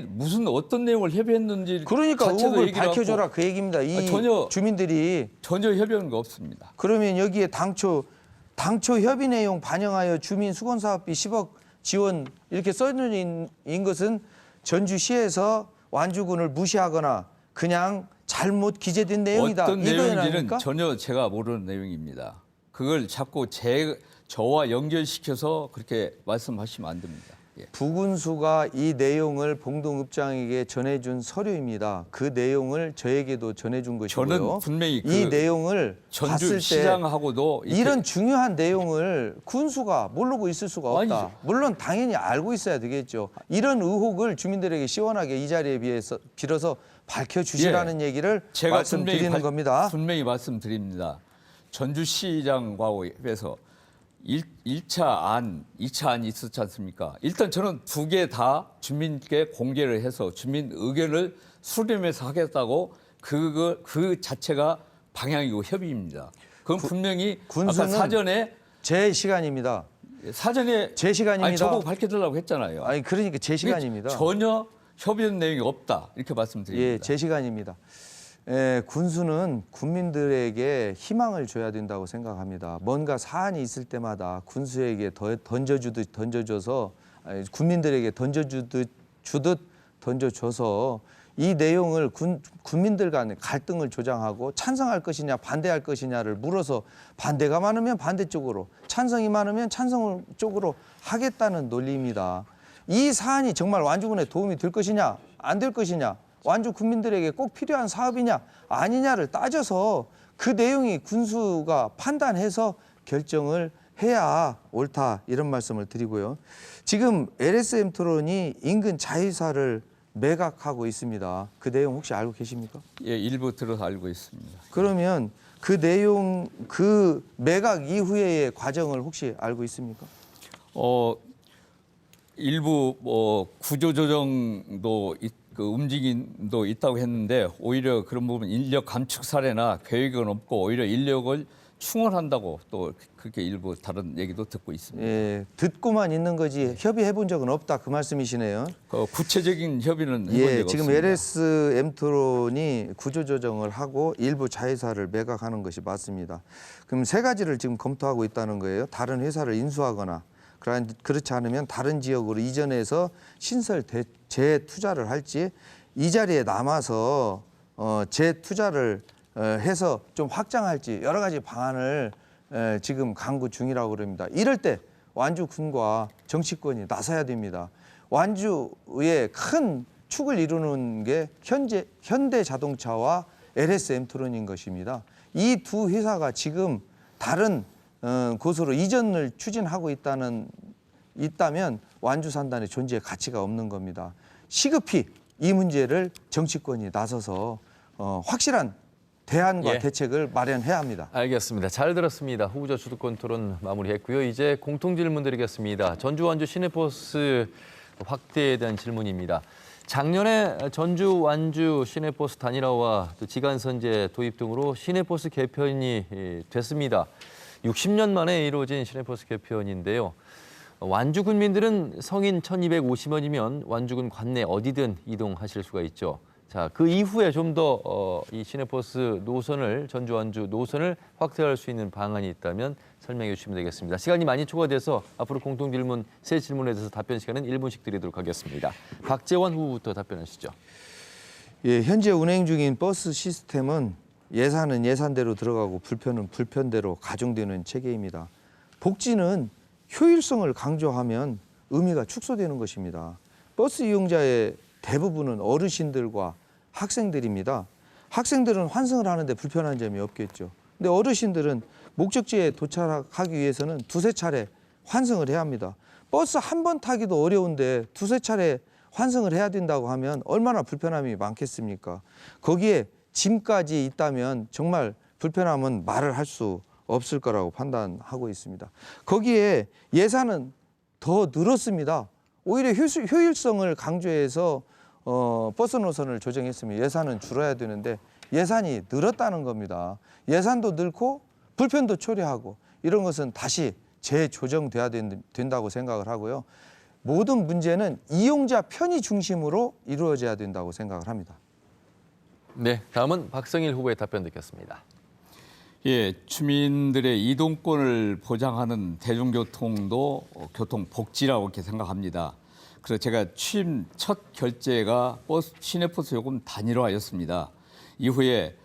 무슨 어떤 내용을 협의했는지 그러니까 자체도 의혹을 얘기를 밝혀줘라 하고 그 얘기입니다. 이 아니, 전혀- 주민들이 전혀 협의한 거 없습니다. 그러면 여기에 당초 협의 내용 반영하여 주민 수건 사업비 10억 지원 이렇게 써있는 것은 전주시에서 완주군을 무시하거나 그냥 잘못 기재된 내용이다. 어떤 이거는 내용인지는 아닙니까? 전혀 제가 모르는 내용입니다. 그걸 자꾸 저와 연결시켜서 그렇게 말씀하시면 안 됩니다. 예. 부군수가 이 내용을 봉동읍장에게 전해준 서류입니다. 그 내용을 저에게도 전해준 것이고요. 저는 분명히 이 내용을 봤을 때 전주시장하고도 이렇게 이런 중요한 내용을 군수가 모르고 있을 수가 없다. 아니죠. 물론 당연히 알고 있어야 되겠죠. 이런 의혹을 주민들에게 시원하게 이 자리에 빌어서 밝혀주시라는 얘기를 제가 말씀드리는 겁니다. 분명히 말씀드립니다. 전주시장과 해서 1차 안, 2차 안이 있었지 않습니까? 일단 저는 두 개 다 주민께 공개를 해서 주민 의견을 수렴해서 하겠다고 그 자체가 방향이고 협의입니다. 그건 분명히 아까 군수는 사전에 제 시간입니다. 제 시간입니다. 아니, 저보고 밝혀달라고 했잖아요. 아니 그러니까 제 시간입니다. 전혀 협의된 내용이 없다 이렇게 말씀드립니다. 예, 제 시간입니다. 군수는 국민들에게 희망을 줘야 된다고 생각합니다. 뭔가 사안이 있을 때마다 군수에게 국민들에게 주듯 던져줘서 이 내용을 군민들 간의 갈등을 조장하고 찬성할 것이냐 반대할 것이냐를 물어서 반대가 많으면 반대쪽으로, 찬성이 많으면 찬성 쪽으로 하겠다는 논리입니다. 이 사안이 정말 완주군에 도움이 될 것이냐 안 될 것이냐, 완주 군민들에게 꼭 필요한 사업이냐 아니냐를 따져서 그 내용이 군수가 판단해서 결정을 해야 옳다, 이런 말씀을 드리고요. 지금 LSM 토론이 인근 자회사를 매각하고 있습니다. 그 내용 혹시 알고 계십니까? 예, 일부 들어서 알고 있습니다. 그러면 그 내용, 그 매각 이후의 과정을 혹시 알고 있습니까? 일부 구조조정도 그 움직임도 있다고 했는데 오히려 그런 부분 인력 감축 사례나 계획은 없고 오히려 인력을 충원한다고 또 그렇게 일부 다른 얘기도 듣고 있습니다. 예, 듣고만 있는 거지 협의해 본 적은 없다, 그 말씀이시네요. 구체적인 협의는 해본 예, 적 지금 없습니다. LSM 토론이 구조조정을 하고 일부 자회사를 매각하는 것이 맞습니다. 그럼 세 가지를 지금 검토하고 있다는 거예요. 다른 회사를 인수하거나 그렇지 않으면 다른 지역으로 이전해서 신설 재투자를 할지, 이 자리에 남아서 재투자를 해서 좀 확장할지 여러 가지 방안을 지금 강구 중이라고 그럽니다. 이럴 때 완주군과 정치권이 나서야 됩니다. 완주의 큰 축을 이루는 게 현대자동차와 LSM 토론인 것입니다. 이 두 회사가 지금 다른 곳으로 이전을 추진하고 있다면 완주 산단의 존재의 가치가 없는 겁니다. 시급히 이 문제를 정치권이 나서서 확실한 대안과 예. 대책을 마련해야 합니다. 알겠습니다. 잘 들었습니다. 후보자 주도권 토론 마무리했고요. 이제 공통 질문 드리겠습니다. 전주 완주 시내버스 확대에 대한 질문입니다. 작년에 전주 완주 시내버스 단일화와 또 지간선제 도입 등으로 시내버스 개편이 됐습니다. 60년 만에 이루어진 시내버스 개편인데요. 완주 군민들은 성인 1,250원이면 완주군 관내 어디든 이동하실 수가 있죠. 자, 그 이후에 좀 더 이 시내버스 노선을, 전주 완주 노선을 확대할 수 있는 방안이 있다면 설명해 주시면 되겠습니다. 시간이 많이 초과돼서 앞으로 공통 질문, 세 질문에 대해서 답변 시간은 1분씩 드리도록 하겠습니다. 박재원 후보부터 답변하시죠. 예, 현재 운행 중인 버스 시스템은 예산은 예산대로 들어가고 불편은 불편대로 가중되는 체계입니다. 복지는 효율성을 강조하면 의미가 축소되는 것입니다. 버스 이용자의 대부분은 어르신들과 학생들입니다. 학생들은 환승을 하는데 불편한 점이 없겠죠. 근데 어르신들은 목적지에 도착하기 위해서는 두세 차례 환승을 해야 합니다. 버스 한 번 타기도 어려운데 두세 차례 환승을 해야 된다고 하면 얼마나 불편함이 많겠습니까? 거기에 짐까지 있다면 정말 불편함은 말을 할 수 없을 거라고 판단하고 있습니다. 거기에 예산은 더 늘었습니다. 오히려 효율성을 강조해서 버스 노선을 조정했으면 예산은 줄어야 되는데 예산이 늘었다는 겁니다. 예산도 늘고 불편도 초래하고 이런 것은 다시 재조정돼야 된다고 생각을 하고요. 모든 문제는 이용자 편의 중심으로 이루어져야 된다고 생각을 합니다. 네, 다음은 박성일 후보의 답변 듣겠습니다. 예, 주민들의 이동권을 보장하는 대중교통도 교통 복지라고 이렇게 생각합니다. 그래서 제가 취임 첫 결제가 시내버스 요금 단일화였습니다. 이후에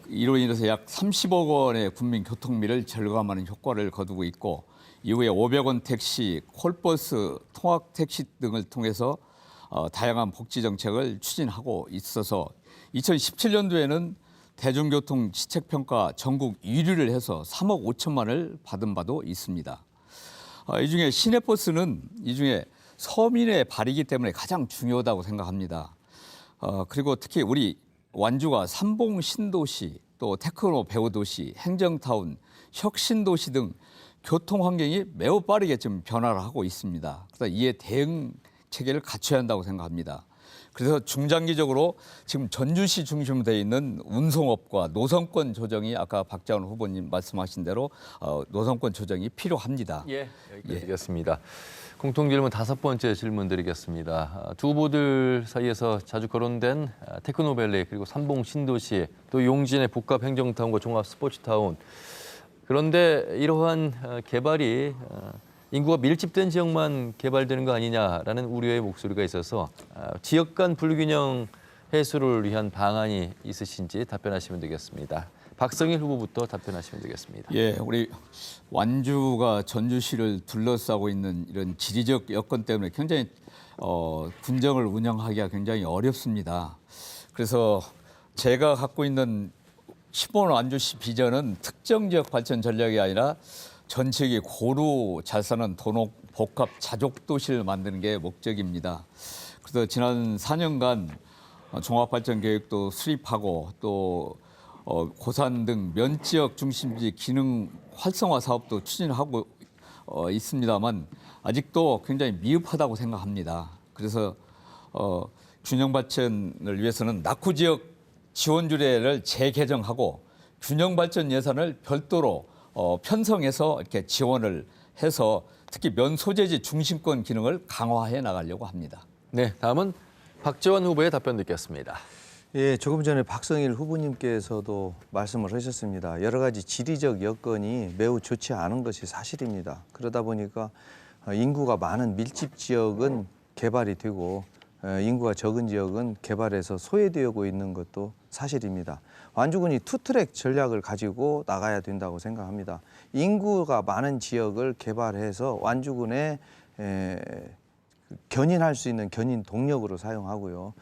이로 인해서 약 30억 원의 국민 교통비를 절감하는 효과를 거두고 있고, 이후에 500원 택시, 콜버스, 통학택시 등을 통해서 다양한 복지 정책을 추진하고 있어서 2017년도에는 대중교통 시책평가 전국 1위를 해서 3억 5천만을 받은 바도 있습니다. 이 중에 시내버스는 이 중에 서민의 발이기 때문에 가장 중요하다고 생각합니다. 그리고 특히 우리 완주가 삼봉 신도시, 또 테크노 배우도시, 행정타운, 혁신도시 등 교통 환경이 매우 빠르게 지금 변화를 하고 있습니다. 그래서 이에 대응 체계를 갖춰야 한다고 생각합니다. 그래서 중장기적으로 지금 전주시 중심으로 되어 있는 운송업과 노선권 조정이 아까 박자원 후보님 말씀하신 대로 노선권 조정이 필요합니다. 예, 여기까지 드리겠습니다. 공통질문 5번째 질문 드리겠습니다. 두 후보들 사이에서 자주 거론된 테크노밸리, 그리고 삼봉 신도시, 또 용진의 복합 행정타운과 종합 스포츠타운. 그런데 이러한 개발이 인구가 밀집된 지역만 개발되는 거 아니냐라는 우려의 목소리가 있어서 지역 간 불균형 해소를 위한 방안이 있으신지 답변하시면 되겠습니다. 박성일 후보부터 답변하시면 되겠습니다. 예, 우리 완주가 전주시를 둘러싸고 있는 이런 지리적 여건 때문에 굉장히 군정을 운영하기가 굉장히 어렵습니다. 그래서 제가 갖고 있는 10번 완주시 비전은 특정 지역 발전 전략이 아니라 전 지역이 고루 잘 사는 도농 복합 자족 도시를 만드는 게 목적입니다. 그래서 지난 4년간 종합발전 계획도 수립하고 또 고산 등 면지역 중심지 기능 활성화 사업도 추진하고 있습니다만 아직도 굉장히 미흡하다고 생각합니다. 그래서 균형 발전을 위해서는 낙후 지역 지원주례를 재개정하고 균형 발전 예산을 별도로 편성해서 이렇게 지원을 해서 특히 면 소재지 중심권 기능을 강화해 나가려고 합니다. 네, 다음은 박재원 후보의 답변 듣겠습니다. 예, 조금 전에 박성일 후보님께서도 말씀을 하셨습니다. 여러 가지 지리적 여건이 매우 좋지 않은 것이 사실입니다. 그러다 보니까 인구가 많은 밀집 지역은 개발이 되고 인구가 적은 지역은 개발해서 소외되고 있는 것도 사실입니다. 완주군이 투트랙 전략을 가지고 나가야 된다고 생각합니다. 인구가 많은 지역을 개발해서 완주군에 견인할 수 있는 견인 동력으로 사용하고요.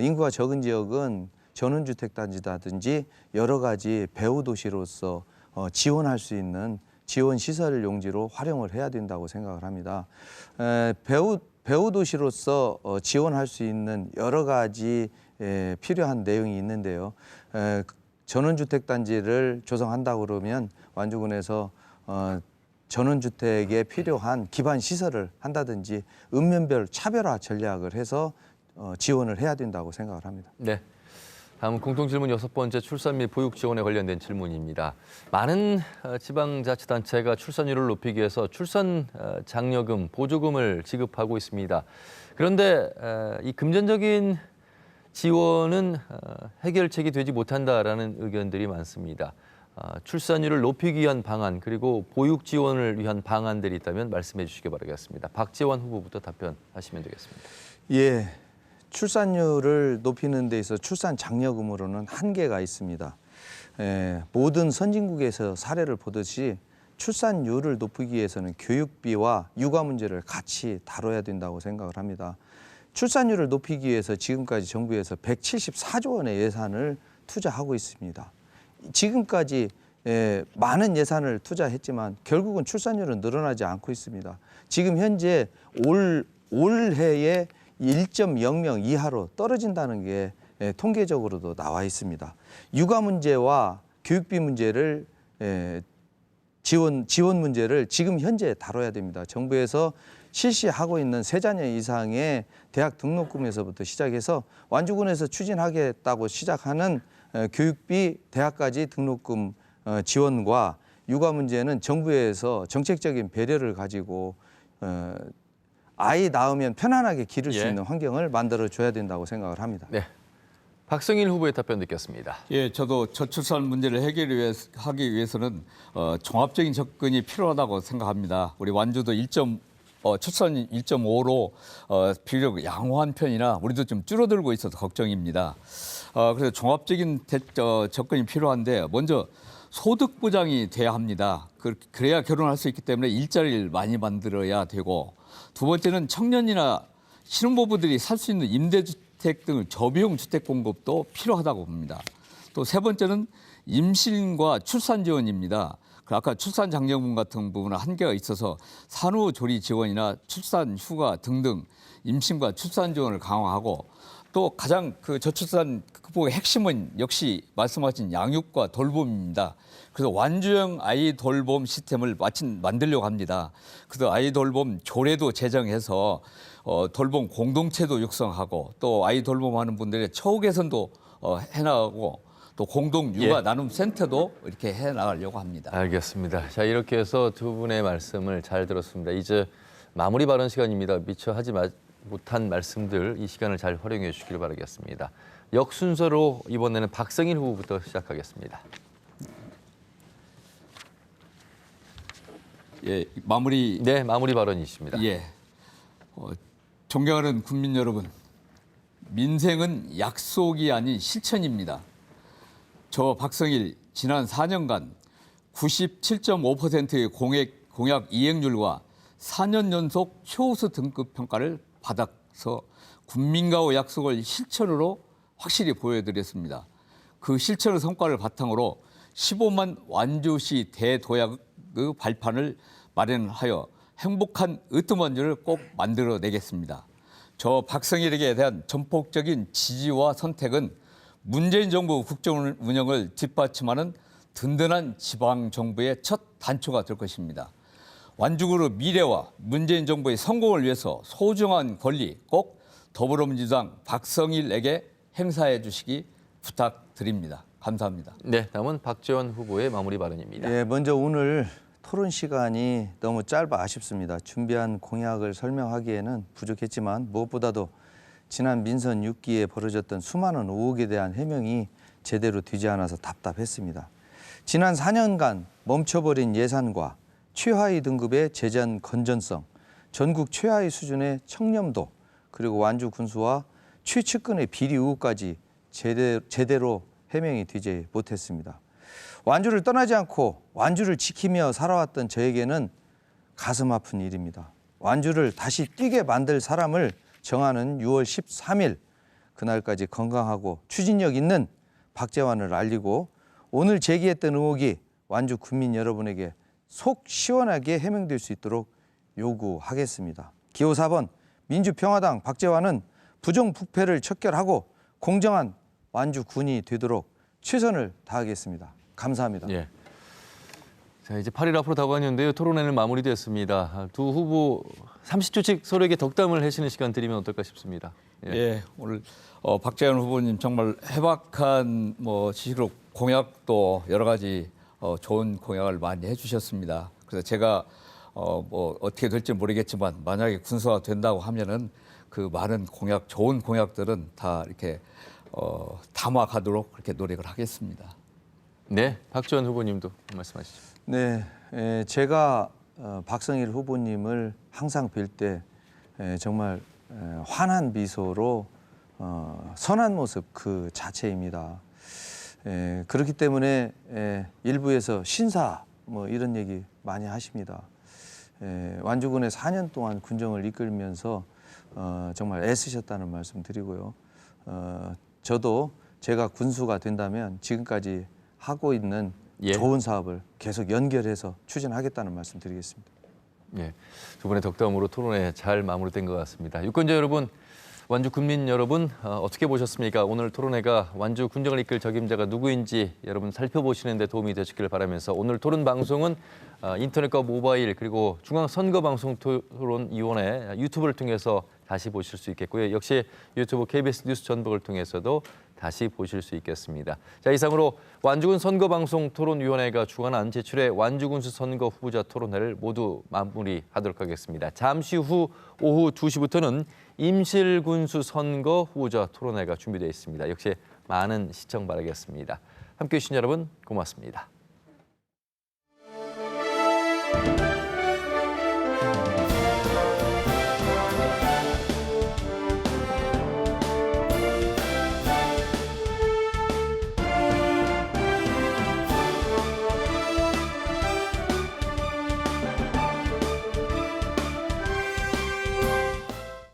인구가 적은 지역은 전원주택단지라든지 여러 가지 배후도시로서 지원할 수 있는 지원시설 용지로 활용을 해야 된다고 생각을 합니다. 배후도시로서 지원할 수 있는 여러 가지 필요한 내용이 있는데요. 전원주택단지를 조성한다 그러면 완주군에서 전원주택에 필요한 기반 시설을 한다든지 읍면별 차별화 전략을 해서 지원을 해야 된다고 생각을 합니다. 네. 다음 공통질문 6번째 출산 및 보육 지원에 관련된 질문입니다. 많은 지방자치단체가 출산율을 높이기 위해서 출산 장려금, 보조금을 지급하고 있습니다. 그런데 이 금전적인 지원은 해결책이 되지 못한다라는 의견들이 많습니다. 출산율을 높이기 위한 방안 그리고 보육 지원을 위한 방안들이 있다면 말씀해 주시기 바라겠습니다. 박재원 후보부터 답변하시면 되겠습니다. 예, 출산율을 높이는 데 있어 출산 장려금으로는 한계가 있습니다. 모든 선진국에서 사례를 보듯이 출산율을 높이기 위해서는 교육비와 육아 문제를 같이 다뤄야 된다고 생각을 합니다. 출산율을 높이기 위해서 지금까지 정부에서 174조 원의 예산을 투자하고 있습니다. 지금까지 많은 예산을 투자했지만 결국은 출산율은 늘어나지 않고 있습니다. 지금 현재 올해에 1.00 이하로 떨어진다는 게 통계적으로도 나와 있습니다. 육아 문제와 교육비 문제를 지원 문제를 지금 현재 다뤄야 됩니다. 정부에서 실시하고 있는 3자녀 이상의 대학 등록금에서부터 시작해서 완주군에서 추진하겠다고 시작하는 교육비 대학까지 등록금 지원과 육아 문제는 정부에서 정책적인 배려를 가지고 아이 낳으면 편안하게 기를 수 있는 환경을 만들어줘야 된다고 생각을 합니다. 네, 박성일 후보의 답변 듣겠습니다. 예, 저도 저출산 문제를 해결하기 위해서는 종합적인 접근이 필요하다고 생각합니다. 우리 완주도 출산 1.5로 비교적 양호한 편이나 우리도 좀 줄어들고 있어서 걱정입니다. 그래서 종합적인 접근이 필요한데 먼저 소득 보장이 돼야 합니다. 그래야 결혼할 수 있기 때문에 일자리를 많이 만들어야 되고 두 번째는 청년이나 신혼부부들이 살 수 있는 임대주택 등 저비용 주택 공급도 필요하다고 봅니다. 또 세 번째는 임신과 출산 지원입니다. 아까 출산 장려금 같은 부분은 한계가 있어서 산후조리 지원이나 출산 휴가 등등 임신과 출산 지원을 강화하고 또 가장 저출산 극복의 핵심은 역시 말씀하신 양육과 돌봄입니다. 그래서 완주형 아이 돌봄 시스템을 마침 만들려고 합니다. 그래서 아이 돌봄 조례도 제정해서 돌봄 공동체도 육성하고 또 아이 돌봄하는 분들의 처우 개선도 해나가고 또 공동 육아 나눔 센터도 이렇게 해 나가려고 합니다. 알겠습니다. 자, 이렇게 해서 두 분의 말씀을 잘 들었습니다. 이제 마무리 발언 시간입니다. 미처 하지 못한 말씀들 이 시간을 잘 활용해 주시길 바라겠습니다. 역순서로 이번에는 박성일 후보부터 시작하겠습니다. 예, 마무리. 네, 마무리 발언이십니다. 예, 존경하는 국민 여러분, 민생은 약속이 아닌 실천입니다. 저 박성일 지난 4년간 97.5%의 공약 이행률과 4년 연속 최우수 등급 평가를 받아서 국민과의 약속을 실천으로 확실히 보여드렸습니다. 그 실천의 성과를 바탕으로 15만 완주시 대도약의 발판을 마련하여 행복한 으뜸완주를 꼭 만들어내겠습니다. 저 박성일에게 대한 전폭적인 지지와 선택은 문재인 정부 국정 운영을 뒷받침하는 든든한 지방정부의 첫 단초가 될 것입니다. 완주구의 미래와 문재인 정부의 성공을 위해서 소중한 권리 꼭 더불어민주당 박성일에게 행사해 주시기 부탁드립니다. 감사합니다. 네, 다음은 박재원 후보의 마무리 발언입니다. 예, 먼저 오늘 토론 시간이 너무 짧아 아쉽습니다. 준비한 공약을 설명하기에는 부족했지만 무엇보다도 지난 민선 6기에 벌어졌던 수많은 의혹에 대한 해명이 제대로 되지 않아서 답답했습니다. 지난 4년간 멈춰버린 예산과 최하위 등급의 재정 건전성, 전국 최하위 수준의 청렴도, 그리고 완주 군수와 최측근의 비리 의혹까지 제대로 해명이 되지 못했습니다. 완주를 떠나지 않고 완주를 지키며 살아왔던 저에게는 가슴 아픈 일입니다. 완주를 다시 뛰게 만들 사람을 정하는 6월 13일 그날까지 건강하고 추진력 있는 박재완을 알리고 오늘 제기했던 의혹이 완주 국민 여러분에게 속 시원하게 해명될 수 있도록 요구하겠습니다. 기호 4번 민주평화당 박재완은 부정부패를 척결하고 공정한 완주군이 되도록 최선을 다하겠습니다. 감사합니다. 예. 자, 이제 8일 앞으로 다가왔는데요. 토론회는 마무리됐습니다. 두 후보 30초씩 서로에게 덕담을 하시는 시간 드리면 어떨까 싶습니다. 예, 오늘 박재원 후보님 정말 해박한 지식으로 공약도 여러 가지 좋은 공약을 많이 해주셨습니다. 그래서 제가 어떻게 될지 모르겠지만 만약에 군수가 된다고 하면은 그 많은 공약, 좋은 공약들은 다 이렇게 담아가도록 그렇게 노력을 하겠습니다. 네, 박지원 후보님도 말씀하시죠. 네, 제가 박성일 후보님을 항상 뵐 때 정말 환한 미소로 선한 모습 그 자체입니다. 그렇기 때문에 일부에서 신사 이런 얘기 많이 하십니다. 완주군에 4년 동안 군정을 이끌면서 정말 애쓰셨다는 말씀 드리고요. 저도 제가 군수가 된다면 지금까지 하고 있는 좋은 사업을 계속 연결해서 추진하겠다는 말씀 드리겠습니다. 예, 두 분의 덕담으로 토론회 잘 마무리된 것 같습니다. 유권자 여러분, 완주 국민 여러분 어떻게 보셨습니까? 오늘 토론회가 완주 군정을 이끌 적임자가 누구인지 여러분 살펴보시는 데 도움이 되시길 바라면서 오늘 토론 방송은 인터넷과 모바일 그리고 중앙선거방송토론위원회 유튜브를 통해서 다시 보실 수 있겠고요. 역시 유튜브 KBS 뉴스 전북을 통해서도 다시 보실 수 있겠습니다. 자, 이상으로 완주군 선거방송토론위원회가 주관한 제출의 완주군수 선거 후보자 토론회를 모두 마무리하도록 하겠습니다. 잠시 후 오후 2시부터는 임실군수 선거 후보자 토론회가 준비되어 있습니다. 역시 많은 시청 바라겠습니다. 함께해 주신 여러분 고맙습니다.